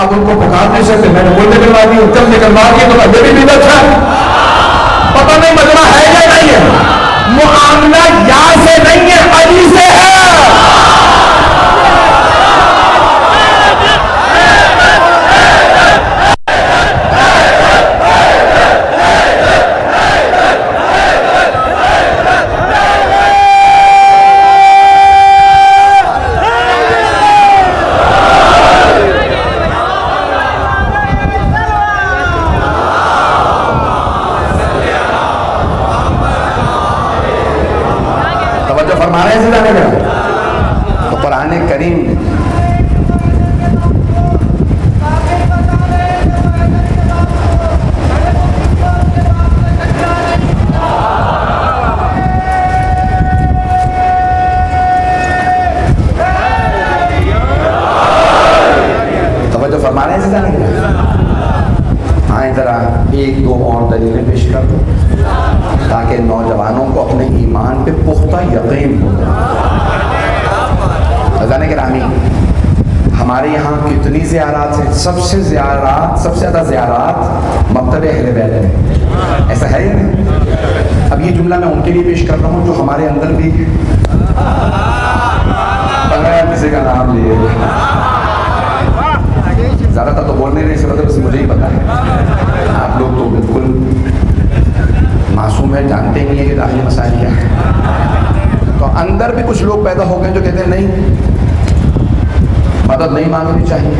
اب ان کو پکار نہیں سکتے، میں نے کل نکلوا دی، جب نکلوا دی تو یہ بھی بدعت ہے۔ پتہ نہیں مجمع ہے یا نہیں ہے، معاملہ یا سے نہیں ہے، علی سے ہے۔ تاکہ نوجوانوں کو اپنے ایمان پہ پختہ یقین ہو. عزیزان گرامی، ہمارے یہاں کتنی زیارات ہیں؟ سب سے زیادہ زیارات مکتب اہل بیت میں. ایسا ہے یا نہیں؟ اب یہ جملہ میں ان کے لیے پیش کر رہا ہوں جو ہمارے اندر بھی بغیر کسی کا نام لیے زیادہ تر تو بول نہیں رہے، اس وجہ سے مجھے ہی پتا ہے. آپ لوگ تو بالکل معصوم ہے، جانتے ہی نہیں ہے کہ داخلی مسائل کیا ہے. تو اندر بھی کچھ لوگ پیدا ہو گئے جو کہتے ہیں نہیں، مدد نہیں مانگنی چاہیے،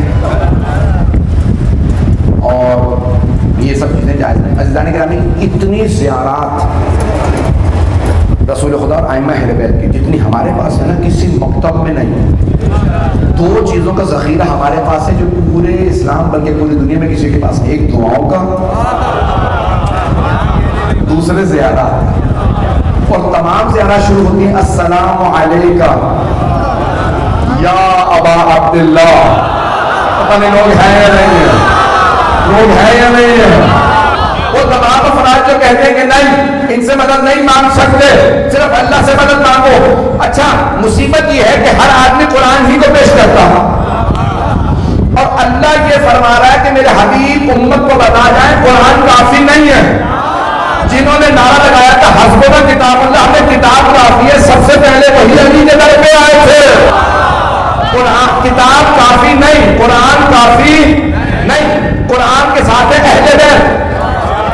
اور یہ سب چیزیں جائز نہیں. عزیزان گرامی، اتنی زیارات رسول خدا اور ائمہ اہل بیت کی جتنی ہمارے پاس ہے نا، کسی مکتب میں نہیں. دو چیزوں کا ذخیرہ ہمارے پاس ہے جو پورے اسلام بلکہ پوری دنیا میں کسی کے پاس نہیں. ایک دعاؤں کا، دوسرے زیارات. اور تمام زیارات شروع ہوتی ہیں السلام علیکہ یا ابا عبداللہ. پتہ نہیں لوگ ہیں یا نہیں ہیں، لوگ ہیں یا نہیں ہیں. وہ تمام افراد جو کہتے ہیں کہ نہیں، ان سے مدد نہیں مانگ سکتے، صرف اللہ سے مدد مانگو. اچھا، مصیبت یہ ہے کہ ہر آدمی قرآن ہی کو پیش کرتا ہے، اور اللہ یہ فرما رہا ہے کہ میرے حبیب امت کو بتا جائیں قرآن کافی نہیں ہے. جنہوں نے نعرہ لگایا تھا حسبنا کتاب اللہ، ہمیں کتاب کافی ہے، سب سے پہلے وہی علی کے در پہ آئے تھے. قرآن کتاب کافی نہیں، قرآن کافی نہیں. قرآن کے ساتھ ہے اہل بیت.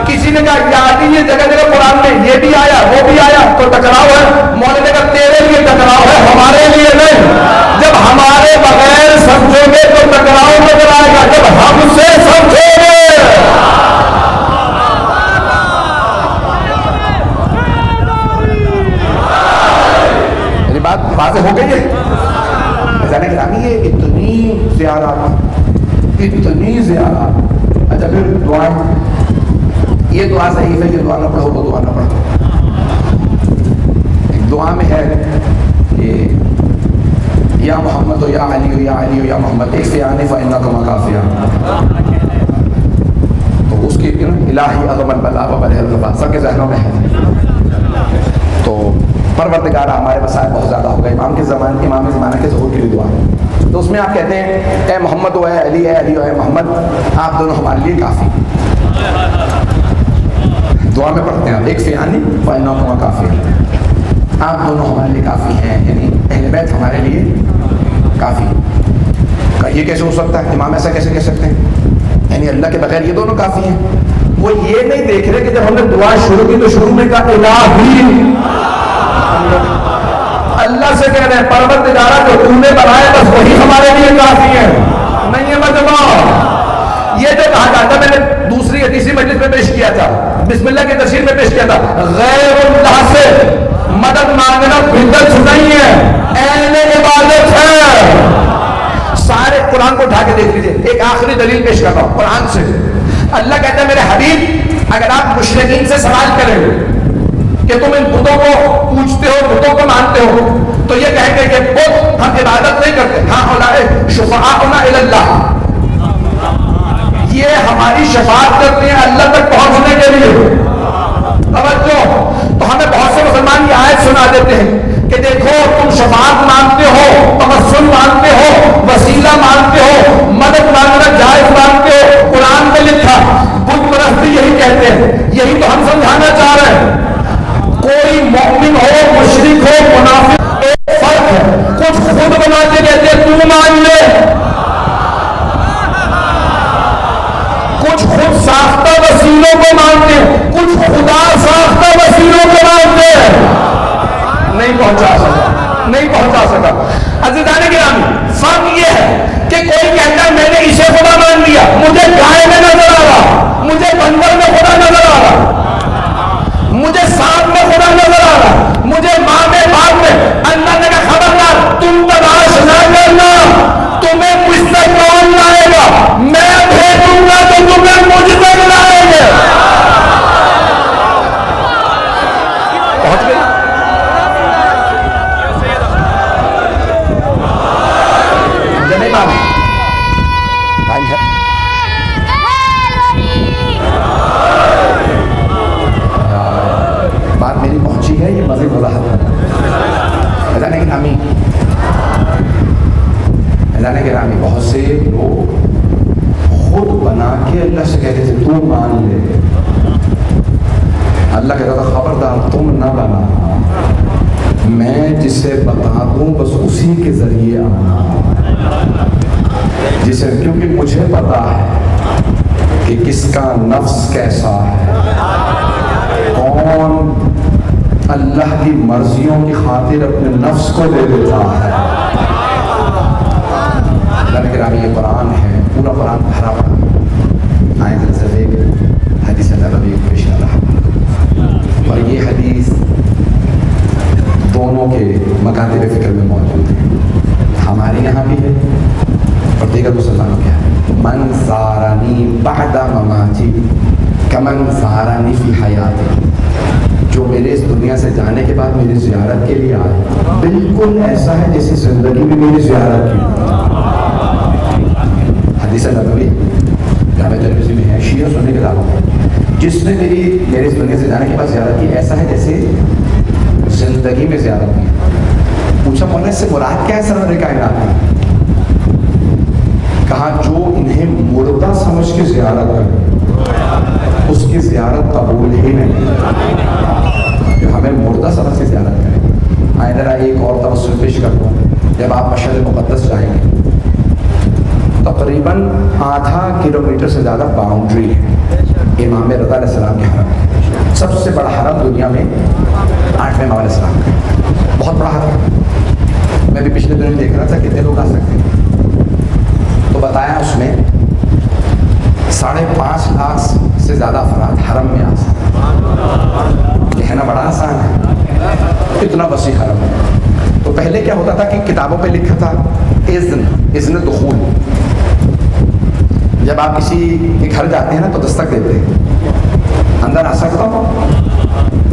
کسی نے کہا یاد یہ جگہ جگہ قرآن میں یہ بھی آیا وہ بھی آیا تو ٹکراؤ ہے. مولانا نے کہا تیرے لیے ٹکراؤ ہے، ہمارے لیے نہیں. جب ہمارے بغیر سمجھو گے تو ٹکراؤ نظر آئے گا، جب ہم سے سمجھو گے. میری بات واضح ہو گئی ہے؟ جانے گرامی، یہ اتنی زیارات، اتنی زیارات. اچھا پھر دعائیں، یہ دعا صحیح ہے، یہ دعا نہ پڑھو وہ دعا نہ پڑھو. ایک دعا میں ہے کہ یا محمد یا علی یا علی یا محمد ایک فیانی فإنک مکافیہ. تو اس کی الہی عظم البلا و بلہ الغفا سب کے ذہنوں میں ہے. تو پروردگار ہمارے مسائل بہت زیادہ ہو گئے. امام زمانہ کے ظہور کے لیے دعا ہے. تو اس میں آپ کہتے ہیں اے محمد و اے علی و اے محمد، آپ دونوں ہمارے لیے کافی. دعا میں پڑھتے ہیں ایک فیانی فإنک مکافیہ، آپ دونوں ہمارے لیے کافی ہیں، یعنی اہل بیت ہمارے لیے کافی. یہ کیسے ہو سکتا ہے؟ امام ایسا کیسے کہہ سکتے ہیں؟ یعنی اللہ کے بغیر یہ دونوں کافی ہیں. وہ یہ نہیں دیکھ رہے کہ جب ہم نے دعا شروع کی تو شروع میں کہا الہی، اللہ سے کہہ رہے ہیں پروردگارہ جو تو نے بنائے بس وہی ہمارے لیے کافی ہے. نہیں ہے مجمع. یہ جو کہا جاتا میں نے دوسری حدیثی مجلس میں پیش کیا تھا، بسم اللہ کی تفسیر میں پیش کیا تھا، غیر اللہ سے مدد مانگنا بدعت نہیں ہے، اہل عبادت ہے. سارے قرآن کو اٹھا کے دیکھ لیجئے. ایک آخری دلیل پیش کر رہا ہوں قرآن سے. اللہ کہتا ہے میرے حبیب اگر آپ مشرکین سے سوال کریں کہ تم ان بتوں کو پوجتے ہو، بتوں کو مانتے ہو، تو یہ کہیں گے کہ بت ہم عبادت نہیں کرتے، ہاں اولئک شفعاؤنا الی اللہ، یہ ہماری شفاعت کرتے ہیں اللہ تک پہنچنے کے لیے. توجہ. تو ہمیں بہت سے مسلمان یہ آیت سنا دیتے ہیں کہ دیکھو تم شفاعت مانگتے ہو، توسل مانگتے ہو، وسیلہ مانگتے ہو، مدد مانگنا جائز مانگتے ہو، قرآن میں لکھا. بت پرستی یہی کہتے ہیں، یہی تو ہم سمجھانا چاہ رہے ہیں. کوئی مومن ہو، مشرک ہو، منافق، ایک فرق ہے. کچھ خود بنا کے کہتے ہیں تو مان لے، کچھ خود ساختہ وسیلوں کو مانتے ہیں، کچھ خدا ساختہ وسیلوں کو مانتے ہیں. نہیں پہنچا سکا. عزیزان گرامی، فرق یہ ہے کہ کوئی کہتا ہے میں نے اسے خدا مان لیا، مجھے گائے میں نظر آ رہا، مجھے بندر میں خدا نظر آ رہا، مجھے سانپ میں خدا نظر آ رہا، مجھے ماں میں باپ میں اللہ کہتا تھا خبردار تم نہ بنا، میں جسے بتا دوں بس اسی کے ذریعے آنا، جسے کیونکہ مجھے پتا ہے کہ کس کا نفس کیسا ہے، کون اللہ کی مرضیوں کی خاطر اپنے نفس کو دے دیتا ہے۔ اللہ کرام یہ قرآن ہے، پورا قرآن بھرا پڑا آیت نظر ایک حدیث نبوی پیش کر رہا، اور یہ حدیث دونوں کے مکاتب فکر میں موجود ہے، ہمارے یہاں بھی ہے اور دیگر مسلمانوں کے یہاں۔ من زارنی بعد مماتی کمن زارنی فی حیاتی، جو میرے اس دنیا سے جانے کے بعد میری زیارت کے لیے آئے بالکل ایسا ہے جیسے زندگی میں میری زیارت کی۔ حدیث نبوی جامع ترمذی میں ہے، شیعہ سننے کے دعویٰ ہے، جس نے میرے اس دنیا سے جانے کے بعد زیارت کی ایسا ہے جیسے زندگی میں زیارت کی۔ پوچھا مولانا اس سے مراد کیا ہے سرور کائنات میں؟ کہا جو انہیں مردہ سمجھ کے زیارت کرے اس کی زیارت قبول ہی نہیں، جو ہمیں مردہ سمجھ کے زیارت کرے۔ آئے ذرا ایک اور توسل پیش کرتا ہوں، جب آپ مشہد مقدس جائیں گے تقریباً آدھا کلومیٹر سے زیادہ باؤنڈری ہے امام رضا علیہ السلام کے حرم، سب سے بڑا حرم دنیا میں 8ویں امام علیہ السلام کا، بہت بڑا حرم۔ میں بھی پچھلے دنوں دیکھ رہا تھا کتنے لوگ آ سکتے ہیں، تو بتایا اس میں 5.5 لاکھ سے زیادہ افراد حرم میں آ سکتے ہیں۔ یہ کہنا بڑا آسان ہے، اتنا وسیع حرم ہے۔ تو پہلے کیا ہوتا تھا کہ کتابوں پہ لکھا تھا اذن دخول، جب آپ کسی کے گھر جاتے ہیں نا تو دستک دیتے ہیں، اندر آ سکتا ہوں،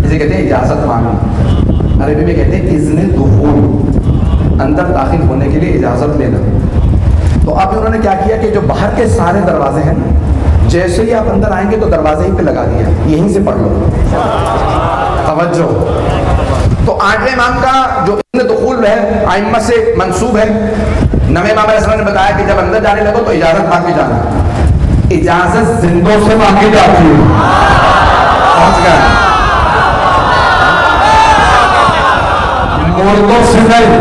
اسے کہتے ہیں اجازت مانگنا، عربی میں کہتے ہیں اذن دخول، اندر داخل ہونے کے لیے اجازت لینا۔ تو اب انہوں نے کیا کیا کہ جو باہر کے سارے دروازے ہیں جیسے ہی آپ اندر آئیں گے تو دروازے ہی پہ لگا دیا، یہیں سے پڑھ لو، توجہ۔ تو 8ویں امام کا جو اذن دخول ہے ائمہ سے منسوب ہے، 9ویں امام علیہ السلام نے بتایا کہ جب اندر جانے لگو تو اجازت مانگ کے جانا، اجازت زندوں سے مانگی جاتی ہے، پہنچ گئے، مردوں سے نہیں،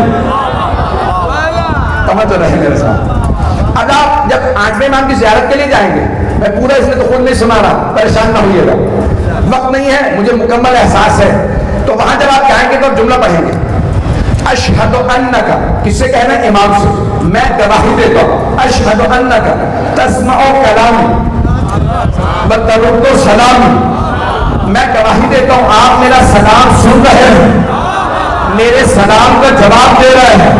توجہ رہے میرے ساتھ۔ اب آپ جب 8ویں امام کی زیارت کے لیے جائیں گے، میں پورا اس نے دخول نہیں سنا رہا، پریشان نہ ہوئیے گا، وقت نہیں ہے، مجھے مکمل احساس ہے۔ تو وہاں جب آپ جائیں گے تو جملہ پڑھیں گے، اشہد انک، کس سے کہنا ہے؟ امام سے، میں گواہی دیتا ہوں، اشہد انک تسمع کلامی وترد سلامی، میں گواہی دیتا ہوں آپ میرا سلام سن رہے ہیں، میرے سلام کا جواب دے رہے ہیں،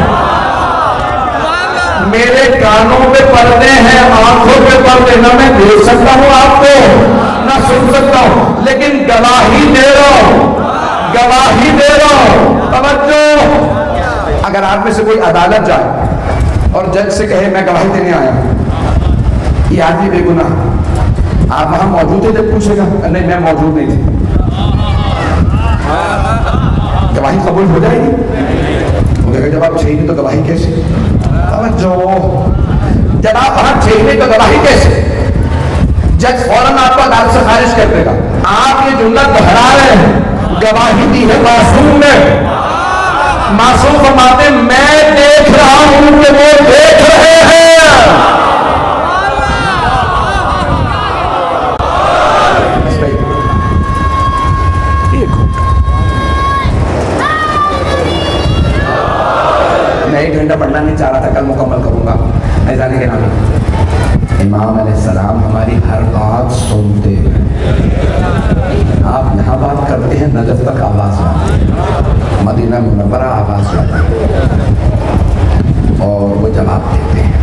میرے کانوں پہ پردے ہیں، آنکھوں پہ پردے، نہ میں دیکھ سکتا ہوں آپ کو نہ سن سکتا ہوں، لیکن گواہی دے رہا ہوں، گواہی دے رہا ہوں۔ توجہ، اگر آپ میں سے کوئی عدالت جائے اور جج سے کہے میں گواہی دینے آیا ہوں، یہ آدمی بے گناہ، آپ وہاں موجود تھے جب پوچھے گا؟ نہیں میں موجود نہیں تھی، گواہی قبول ہو جائے گی؟ وہ کہے گا جب آپ چھینی تو گواہی کیسے؟ توجہ، جب آپ وہاں چھینی تو گواہی کیسے؟ جج فوراً آپ کو عدالت سے خارج کر دے گا۔ آپ یہ جملہ دہرا رہے ہیں، گواہی دی ہے معصوم نے، معصوم فرماتے ہیں میں دیکھ رہا ہوں کہ وہ دیکھ رہے ہیں۔ میں 1 گھنٹہ پڑھنا نہیں چاہ رہا تھا، کل مکمل کروں گا۔ ایزانے کے نام امام علیہ السلام ہماری ہر بات سنتے ہیں، آپ یہاں بات کرتے ہیں نجف تک آواز آتی ہے، مدینہ منورہ آواز آتی ہے اور وہ جواب دیتے ہیں۔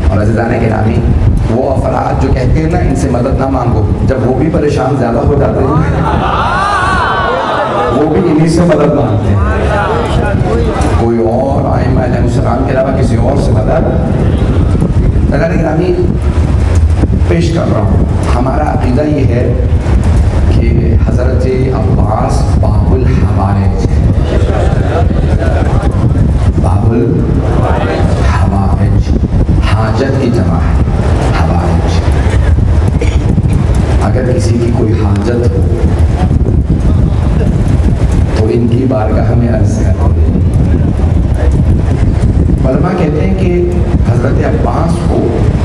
اور عزیزان گرامی، وہ افراد جو کہتے ہیں نا ان سے مدد نہ مانگو، جب وہ بھی پریشان زیادہ ہو جاتے ہیں وہ بھی انہی سے مدد مانگتے ہیں، کوئی اور ائمہ علیہ السلام کے علاوہ کسی اور سے مدد۔ عزیزان گرامی، پیش کر رہا ہوں، ہمارا عقیدہ یہ ہے کہ حضرت عباس باب الحوائج، باب الحوائج حاجت کی جمع ہے، حوائج، اگر کسی کی کوئی حاجت ہو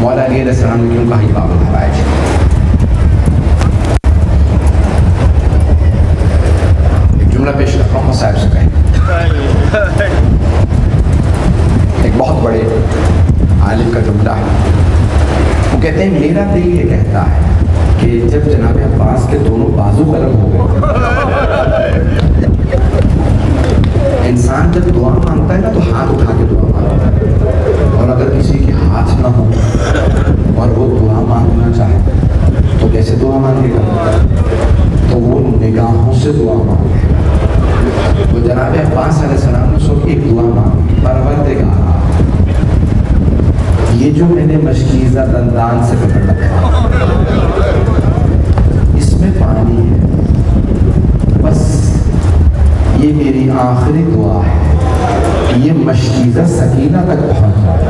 مولا علی علیہ السلام نے کیوں کہا یہ باب الحوائج؟ ایک جملہ پیش کرتا ہوں صاحب سے کہیں. ایک بہت بڑے عالم کا جملہ ہے. وہ کہتے ہیں میرا دل یہ کہتا ہے کہ جب جناب عباس کے دونوں بازو قلم ہو گئے، انسان جب دعا مانگتا ہے نا تو ہاتھ اٹھا کے دعا مانگتا ہے، اور اگر کسی کے ہاتھ نہ ہو اور وہ دعا مانگنا چاہے تو کیسے دعا مانگے گا؟ تو وہ نگاہوں سے دعا مانگے. تو جناب عباس علیہ السلام نے سب ایک دعا مانگی، پروردگار یہ جو میں نے مشکیزہ دندان سے پکڑ رکھا اس میں پانی ہے، بس یہ میری آخری دعا ہے، یہ مشکیزہ سکینہ تک پہنچ جائے.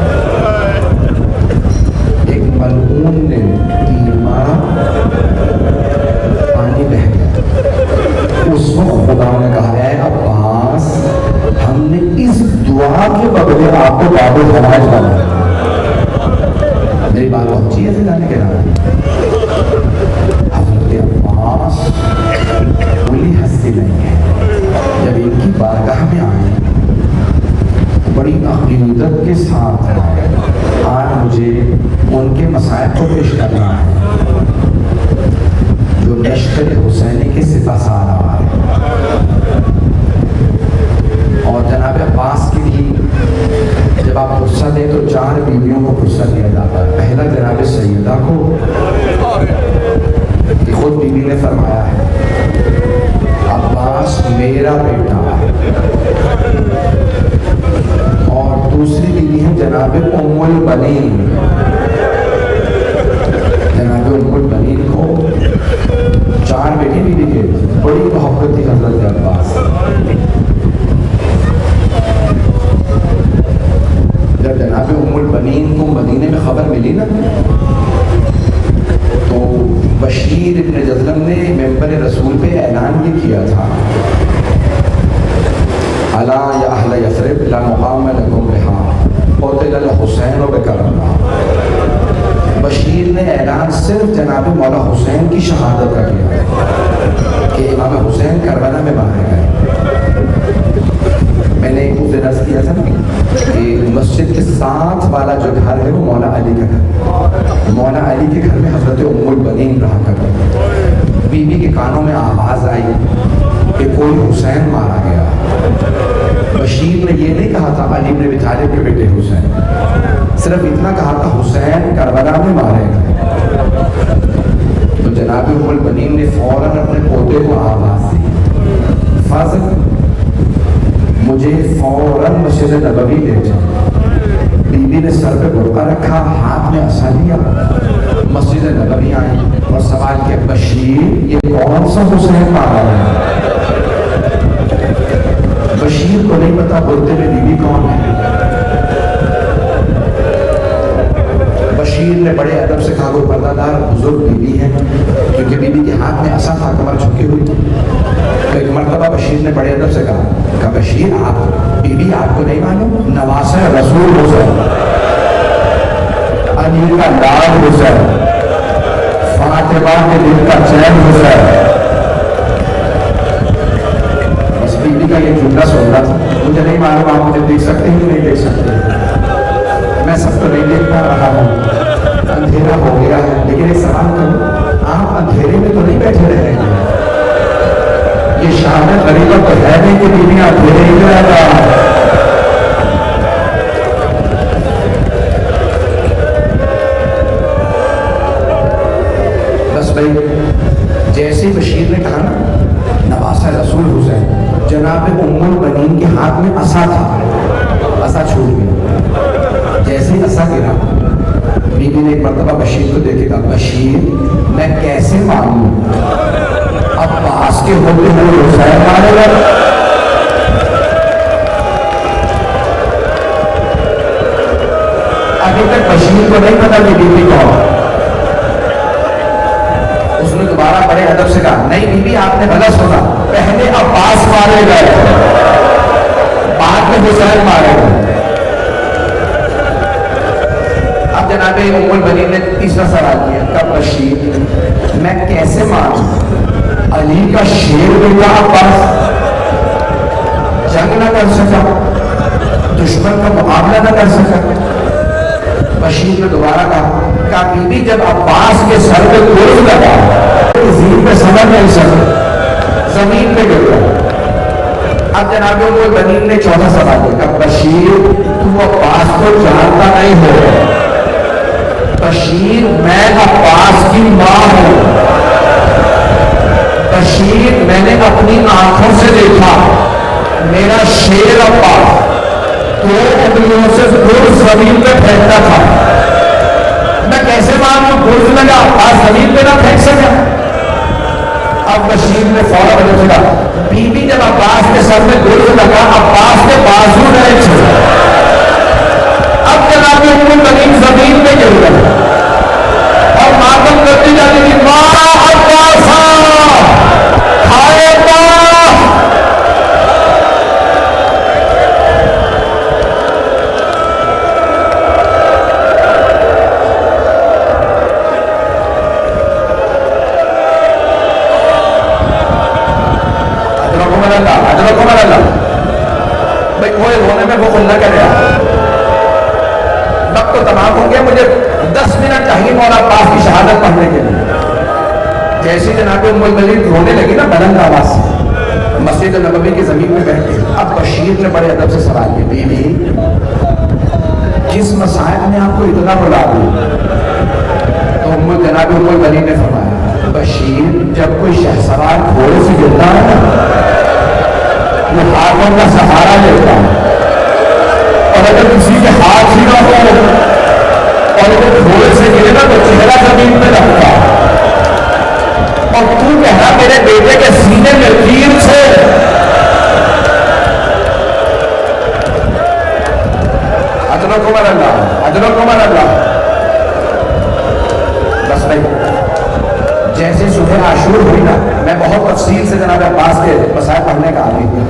ایک ملعون نے تیر مارا، پانی بہہ گیا. اس وقت خدا نے کہا اے عباس ہم نے اس دعا کے بدلے آپ کو باب الحوائج بنایا. میری بات پہنچی ہے جانے کے نام. حضرت عباس بلی ہستی نہیں ہے، جب ان کی بارگاہ میں آئے بڑی عقیدت کے ساتھ آئے. آج مجھے ان کے مسائل کو پیش کرنا ہے جو لشکر حسینی کے سپہ سالار ہے. اور جناب عباس کی بھی جب آپ فرصت دیں تو 4 بیویوں کو فرصت دیا جاتا ہے. پہلا جناب سیدہ کو، کہ خود بیوی نے فرمایا ہے عباس میرا بیٹا ہے. اور دوسری بیوی ہے جناب ام البنین. جناب ام البنین کو 4 بیٹی بیوی کے بڑی محبت تھی حضرت عباس. جب جناب ام البنین کو مدینے میں خبر ملی نا تو بشیر ابن جذلم نے ممبر رسول پہ اعلان یہ کیا تھا الا یا اہل یثرب لا مقام لکم بہا قتل الحسین بکربلا. بشیر نے اعلان صرف جناب مولا حسین کی شہادت کا کیا کہ امام حسین کربلا میں مارے گئے. میں نے ایک اسے عرض کیا تھا کہ مسجد کے ساتھ والا جو گھر ہے وہ مولا علی کا گھر. مولا علی کے گھر میں حضرت ام البنین رہا کرتے. بی بی کے کانوں میں آواز آئی کہ کوئی حسین مارا گیا. بشیر نے یہ نہیں کہا تھا علی بن ابی طالب کے بیٹے حسین، صرف اتنا کہا تھا حسین کربلا میں مارے گئے. تو جناب ام البنین نے فوراً اپنے پوتے کو آواز دی فاضل مجھے فوراً مسجد نبوی لے جا. بی بی نے سر پہ برقع رکھا، ہاتھ میں عصا لیا، مسجد نبوی آئی اور سوال کیا بشیر یہ کون سا حسین مارا ہے؟ بشیر کو نہیں پتا بولتے میں بی بی کون ہے. بشیر نے بڑے ادب سے کہا وہ پردہ دار بزرگ بی بی ہے، کیونکہ بی بی کے ہاتھ میں عصا تھا، کمر جھکی ہوئی. تو ایک مرتبہ بشیر نے بڑے ادب سے کہا بشیر آپ بی بی آپ کو نہیں معلوم نواسہ رسول حسین، علی کا لال حسین، فاطمہ کے دل کا چین حسین. بس بی بی کا یہ جملہ سن رہا تھا. مجھے نہیں معلوم آپ مجھے دیکھ سکتے ہیں کہ نہیں دیکھ سکتے، میں سب کو نہیں دیکھ پا رہا ہوں، اندھیرا ہو گیا ہے. لیکن ایک سوال کروں، آپ اندھیرے میں تو نہیں بیٹھے رہے ہیں؟ یہ شان غریبت تو ہے نہیں کہ بیویاں اندھیرے ہی میں رہتا. بس بھائی جیسے بشیر نے کہا نا نواسہ رسول حسین، جناب ام البنین کے ہاتھ میں عصا تھا، عصا چھوٹ گیا. جیسے ہی عصا گرا بی بی نے ایک مرتبہ بشیر کو دیکھے کہا بشیر میں کیسے مانوں عباس کے ہوتے ہوئے حسین مارے گا؟ ابھی تک بشیر کو نہیں پتا کہ بی بی کون. اس نے دوبارہ بڑے ادب سے کہا نہیں بی بی آپ نے غلط سنا، پہلے عباس مارے گئے بعد میں حسین مارے گئے. اب جناب ام البنین نے تیسرا سوال کیا کہ بشیر میں کیسے مانوں علی کا شیر بیٹا عباس جنگ نہ کر سکا, دشمن کا مقابلہ نہ کر سکا. بشیر نے دوبارہ کہا بی بی جب عباس کے سر پہ گرز لگا زمین پہ سمجھ نہیں سکا, زمین پہ گر گیا. اب جناب ام البنین نے چوتھا سوال کیا کہ بشیر تو عباس کو جانتا نہیں ہو. بشیر میں عباس کی ماں ہوں. بشیر میں نے اپنی آنکھوں سے دیکھا میرا شیر عباس دو انگلیوں سے گرز زمین پہ پھینکتا تھا. میں کیسے مانوں گرز لگا عباس زمین پہ نہ پھینک سکا. اب بشیر نے فوراً بدل چلا بی بی جب عباس کے سر میں گرز لگا عباس کے بازو نہیں چھوڑا. اب جناب ام البنین زمین پہ گر گئی اور ماتم کرتی جاتی تھی ماں عباسا ہائے ماں. رونے میں وہ نہ کرے. وقت تو تمام ہو گیا, مجھے 10 منٹ چاہیے مولا عباس کی شہادت پڑھنے کے لیے. جیسے جناب ام البنین رونے لگی نا بلند آواز سے مسجد نبوی کی زمین میں بیٹھ کے, اب بشیر نے بڑے ادب سے سوال کیا بی بی کس مصائب نے آپ کو اتنا بلا دیا. تو جناب ام البنین نے فرمایا بشیر جب کوئی شہسوار گھوڑے سے گرتا ہے نا وہ ہاتھوں کا سہارا لیتا ہے, اور اگر کسی کے ہاتھ ہی نہ ہو اور اگر گھوڑے سے گرے نا تو چہرہ زمین پہ رکھتا. اور تو کہنا میرے بیٹے کے سینے میں تیر سے اجرکم اللہ. بس بھائی جیسے صبح عاشور ہوئی نا میں بہت تفصیل سے جناب عباس کے مسائل پڑھنے کا عادی ہوں.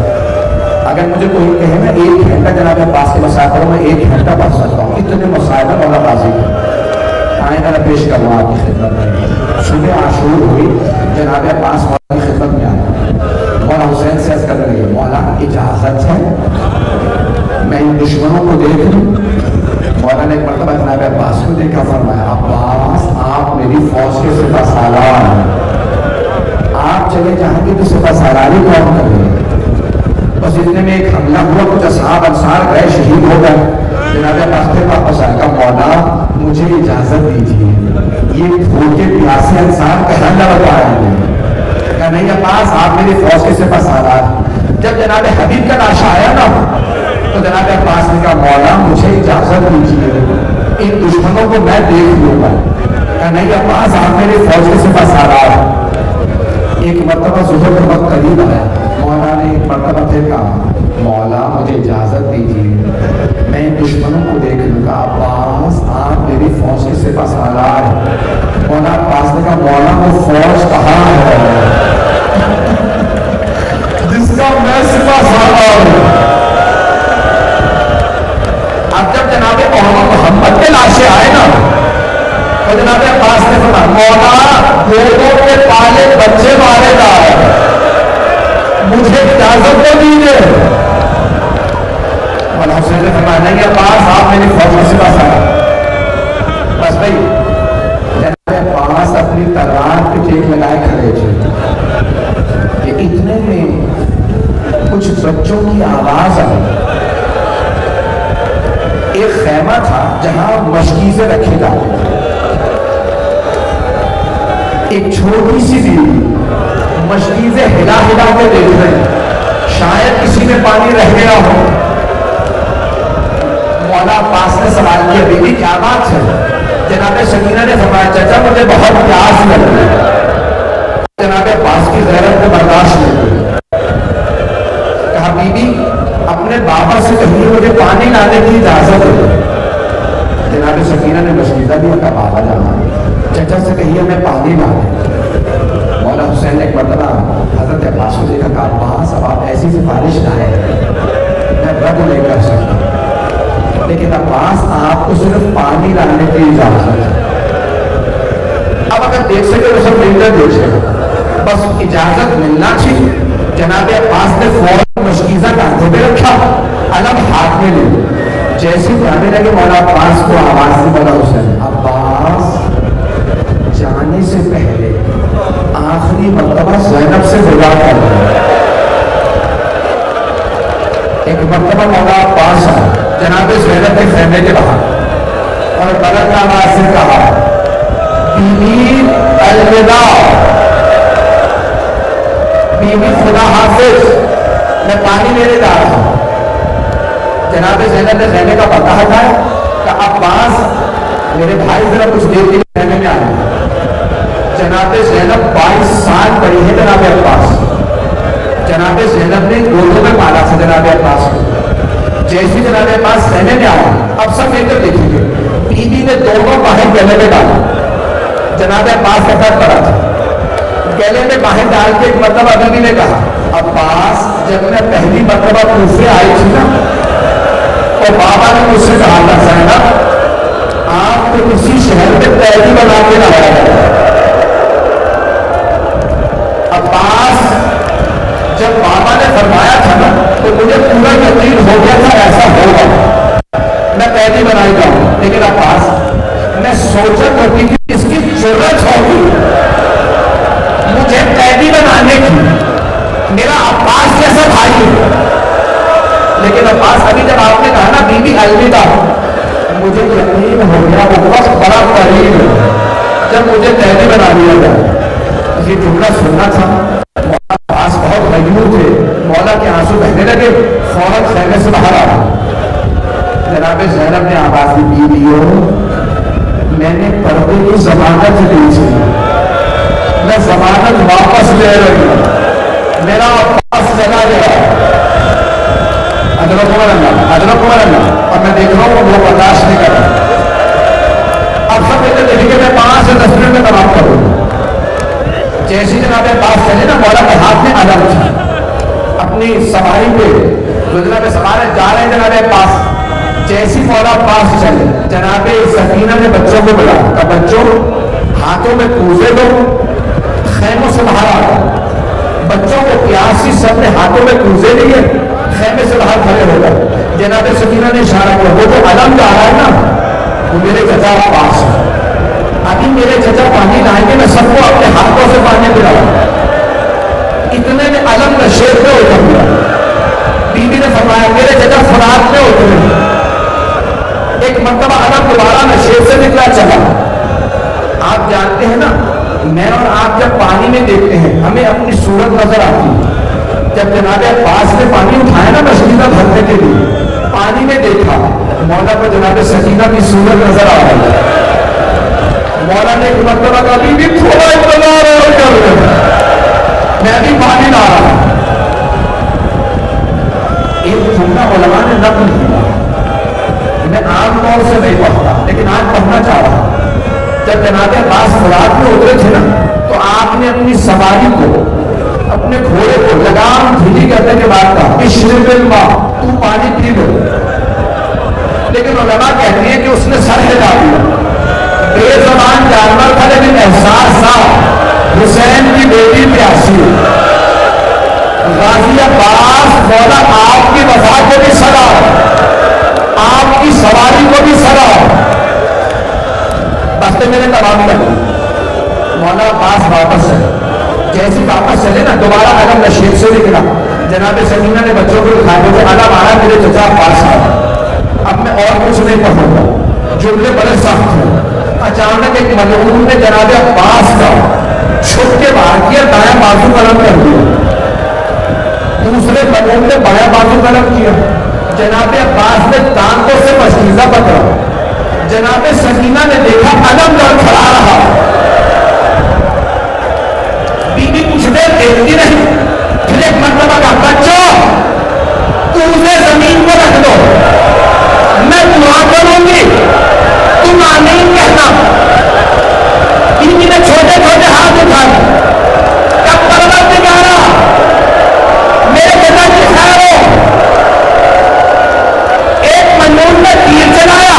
اگر مجھے کوئی کہے نا 1 گھنٹہ جناب عباس کے مسائل پڑھو میں 1 گھنٹہ پڑھ سکتا ہوں. اتنے مسائل میں مولا قاضی آئیں ذرا پیش کروں آپ کی خدمت میں. صبح عاشور ہوئی جناب عباس مولا کی خدمت میں آیا. مولا حسین سے عرض کرنے لگے مولا اجازت ہے میں ان دشمنوں کو دیکھ لوں. مولا نے ایک مرتبہ جناب عباس کو دیکھا, فرمایا عباس آپ میری فوج کے سپہ سالار ہیں, آپ چلے جائیں گے تو سپہ سالاری کون کرے. بس اتنے میں ایک حملہ ہوا, کچھ اصحاب انصار گئے شہید ہو گئے. جناب عباس پھر واپس آئے گا مولا مجھے اجازت دیجیے یہ بھوکے پیاسے انصار کہاں نہ بتائیں گے. کہا نہیں عباس آپ میری فوج کے سپہ سالار. جب جناب حبیب کا لاشا آیا نا تو جناب عباس نے کہا مولا مجھے اجازت دیجیے ان دشمنوں کو میں دیکھ لوں گا. کہا نہیں عباس آپ میرے فوج کے سپہ سالار. ایک مرتبہ ظہر کا وقت قریب آیا, مولا نے ایک مرتبہ پھر کہا مولا مجھے اجازت دیجیے میں ان دشمنوں کو دیکھ لوں گا. عباس آپ میری فوج کے سپہ سالار ہیں. مولا عباس نے کہا مولا وہ فوج کہاں ہے جس کا میں سپہ سالار ہوں. اب جب جناب محمد کے لاشیں آئے نا تو جناب عباس نے فرمایا مولا لوگوں کے پالے بچے مارے جائے مجھے اجازت تو دیجیے. مولا حسین نے فرمایا نہیں عباس آپ میری فوج کے سپہ سالار. بس بھائی جناب عباس اپنی تلوار پہ ٹیک لگائے کھڑے تھے کہ اتنے میں کچھ بچوں کی آواز آئی. ایک خیمہ تھا جہاں مشکیزیں رکھے جاتے تھے. ایک چھوٹی سی بیوی مشکیزیں ہلا ہلا کے دیکھ رہے ہیں, شاید کسی میں پانی رہ گیا ہو. مولا عباس نے سوال کیا بیوی کیا بات ہے. جناب سکینہ نے فرمایا چچا مجھے بہت پیاس لگ رہی ہے. جناب عباس کی غیرت کو برداشت نہیں ہوئی. کہا بیوی اپنے بابا سے کہیے مجھے پانی لانے کی اجازت ہے. جناب سکینہ نے مشکیزہ دیا کہ بابا جانا چچا سے کہیے میں پانی لا دیں. مولا حسین نے ایک مرتبہ حضرت عباس کو دیکھا کہ عباس اب آپ ایسی سفارش لائے میں رد نہیں کر سکتا, لیکن عباس آپ آپ کو صرف پانی لانے کی اجازت ہے. اب اگر دیکھ سکے تو سب مل کر دیکھ سکے, بس اجازت ملنا چاہیے. جناب عباس نے فوراً مشکیزہ کاندھے پہ رکھا, علم ہاتھ میں لے. جیسے جانے لگے مولا عباس کو آواز سے بولا حسین, عباس جانے سے پہلے آخری مرتبہ زینب سے خدا کر دیا. ایک مرتبہ مولا عباس آیا جناب زینب کے خیمے کے باہر اور بلند آواز سے کہا, بیوی الوداع, بیوی خدا حافظ, میں پانی لینے جا رہا ہوں. جناب زینب نے خیمے کا پردہ ہٹایا کہ عباس میرے بھائی ذرا کچھ دیر کے لیے خیمے میں آئے. جناب زینب 22 سال پڑی ہے جناب عباس. جناب زینب نے گودوں میں پالا تھا جناب عباس کو. جیسے جناب عباس خیمے میں آیا, اب سب مل کر دیکھیں گے, بیوی نے دونوں باہیں گلے میں ڈالا. جناب عباس کا سر پڑا تھا, گلے میں باہیں ڈال کے ایک مرتبہ بیوی نے کہا, عباس جب میں پہلی مرتبہ کوفے آئی تھی نا تو بابا نے مجھ سے کہا تھا, زینب آپ کو کسی شہر میں قیدی بنا کے لایا گیا. عباس جب بابا نے فرمایا تھا نا تو مجھے پورا یقین ہو گیا تھا ایسا ہوگا, میں قیدی بنائی جاؤں. لیکن عباس میں سوچا کرتی تھی اس کی ضرورت ہوگی مجھے قیدی بنانے کی, میرا عباس جیسا بھائی ہے. لیکن عباس ابھی جب آپ نے کہا نا بیوی الوداع, مجھے یقین ہو گیا وہ وقت بڑا قریب ہے جب مجھے قیدی بنا دیا جائے. یہ جملہ سننا تھا. عباس بہت مجبور تھے, مولا کے آنسو بہنے لگے, فوراً خیمے سے باہر آ. جناب زینب نے آواز دی, بیویوں میں نے پردے کی ضمانت دی تھی, میں ضمانت واپس لے رہی ہوں, میرا عباس چلا گیا. ادرک اور میں دیکھ رہا ہوں وہ برداشت نہیں کر رہا. اب سب دیکھیں گے میں 5 سے 10 منٹ میں تمام کروں. جیسے جناب عباس چلے نا, مولا کے ہاتھ میں علم تھا. اپنی سواری پہ جو جناب سوارے جا رہے ہیں جناب عباس, جیسی مولا عباس چلے جناب سکینہ نے بچوں کو بلایا کہ بچوں ہاتھوں میں کوزے دو, خیموں سے باہر آ گئے. بچوں کو پیاسی سب نے ہاتھوں میں کوزے لیے, خیمے سے باہر کھڑے ہو گئے. جناب سکینہ نے اشارہ کیا, وہ جو علم جا رہا ہے نا وہ میرے چچا عباس ہے. ابھی میرے چچا پانی لائیں گے, میں سب کو اپنے ہاتھوں سے پانی پلاؤں. اتنے میں علم نشیب پہ اتر گیا. بیوی نے فرمایا میرے چچا فرات میں اترے. ایک مرتبہ علم دوبارہ نشیب سے نکلا چلا. آپ جانتے ہیں نا, میں اور آپ جب پانی میں دیکھتے ہیں ہمیں اپنی صورت نظر آتی ہے. جب جناب عباس نے پانی اٹھایا نا مشکیزہ بھرنے کے لیے, پانی میں دیکھا مولا کو جناب سکینہ کی صورت نظر آ رہی. مولا نے ایک مرتبہ کبھی بھی تھوڑا انتظار کر, میں بھی پانی لا رہا ہوں. ایک جملہ علماء نے نقل کیا, میں عام طور سے نہیں پڑھتا لیکن آج پڑھنا چاہ رہا ہوں. جب جناب عباس فرات میں اترے تھے نا تو آپ نے اپنی سواری کو, اپنے گھوڑے کو لگام ڈھیلی کرنے کے بعد کہا, اشرب الماء, تو پانی پی لو. لیکن علماء کہتے ہیں کہ اس نے سر ہلا دیا. بے زبان جانور تھا لیکن احساس تھا حسین کی بیٹی پیاسی. غازی عباس مولا آپ کی وفا کو بھی سلا, آپ کی سواری کو بھی سلا. بس میں نے تمام کر مولا عباس واپس چلے. جیسے واپس چلے نا دوبارہ علم نشیب سے نکلا. جناب سکینہ نے بچوں کو دکھایا, مجھے علم آ رہا میرے چچا عباس آ. اب میں اور کچھ نہیں پڑھوں گا, جملے بڑے سخت ہیں. اچانک ایک ملعون نے جناب عباس کا چھپ کے وار کیا, دایاں بازو قلم کر دیا. دوسرے ملعون نے بایاں بازو قلم کیا. جناب عباس نے دانتوں سے مشکیزہ پکڑا. جناب سکینہ نے دیکھا علم در کھڑا رہا. بیوی کچھ دیر دیکھتی رہی, پھر ایک مرتبہ کہا, بچوں تم زمین کو رکھ دو, میں دعا کروں گی, تم آمین کہنا. بیوی نے چھوٹے چھوٹے ہاتھ اٹھائے, کب پروردگارا میرے چچا کی خیر ہو. ایک مجنون نے تیر چلایا,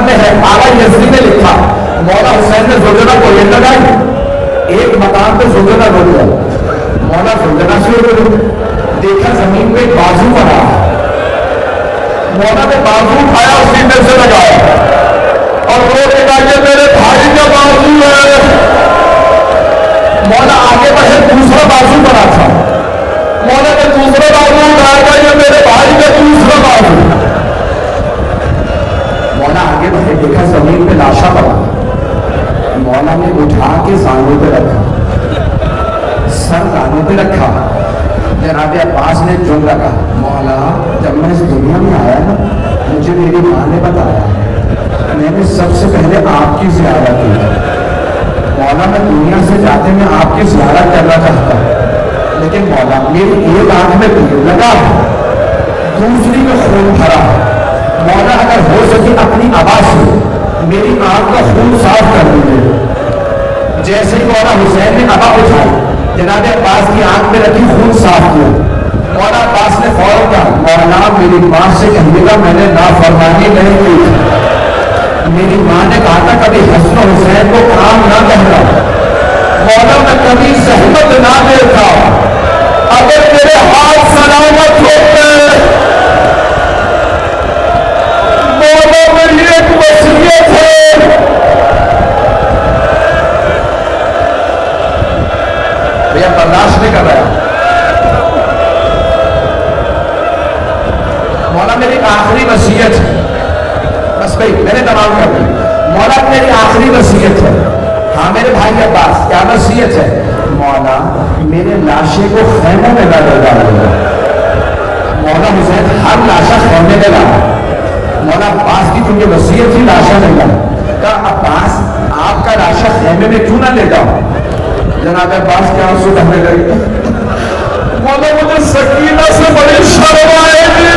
میں ہے, آغا یزدی نے لکھا مولا حسین نے زوجنا کو یہ لگائی, ایک مقام پہ زوجنا رو گیا, مولا زوجنا سے رو گیا, دیکھا زمین پہ ایک بازو بنا, مولا نے بازو اٹھایا اور سینے سے لگایا اور رو کے کہا یہ میرے بھائی کا بازو ہے. مولا آگے بڑھے, دوسرا بازو بنا تھا, مولا نے دوسرا بازو اٹھایا کہا یہ میرے بھائی کا دوسرا بازو. مولا آگے بڑھے, دیکھا زمین پہ لاشا پڑا, مولا نے اٹھا کے زانوں پہ رکھا, سر زانوں پہ رکھا. جناب عباس نے جملہ کہا, مولا جب میں اس دنیا میں آیا نا, مجھے میری ماں نے بتایا میں نے سب سے پہلے آپ کی زیارت کی. مولا میں دنیا سے جاتے میں آپ کی زیارت کرنا چاہتا ہوں, لیکن مولا میری ایک آنکھ میں تیر لگا, دوسری میں خون بھرا. مولا اگر ہو سکے اپنی آواز سے میری آنکھ کا خون صاف کر دیجیے. جیسے ہی مولا حسین نے ابا اٹھائی, جناب عباس کی آنکھ میں رکھی, خون صاف کیا. مولا عباس نے فوراً کہا مولا میری ماں سے کہیے گا میں نے نافرمانی نہیں کی. میری ماں نے کہا تھا کبھی حسن حسین کو کام نہ کہنا, مولا میں کبھی زحمت نہ دیتا, اگر میرے ہاتھ سلامت ہوتے مولا میری ایک وصیت ہے. بھیا برداشت نہیں کر رہا. مولا میری آخری وصیت ہے, بس بھائی میں نے تمام کر دی. مولا میری آخری وصیت ہے. ہاں میرے بھائی کے پاس کیا وصیت ہے؟ مولا میرے لاشے کو خیموں میں نہ ڈالو. مولا حسین ہر لاشا خیمے میں لایا. مولا عباس کی چونکہ وصیت تھی لاشا نہیں لایا. کہا عباس آپ کا لاشا خیمے میں کیوں نہ لے جاؤ؟ جناب عباس کیا آنسو بہنے لگے. مولا مجھے سکینہ سے بڑی شرم آئے گی,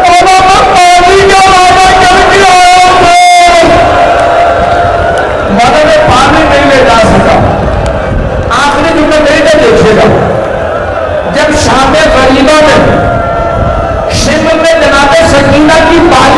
مولا میں پانی کا وعدہ کر کے آیا تھا. مولا میں پانی نہیں لے جا سکا. آخری جملہ میرے کو دیکھیے گا, جب شام غریبہ میں شمر میں جناب سکینہ کی بات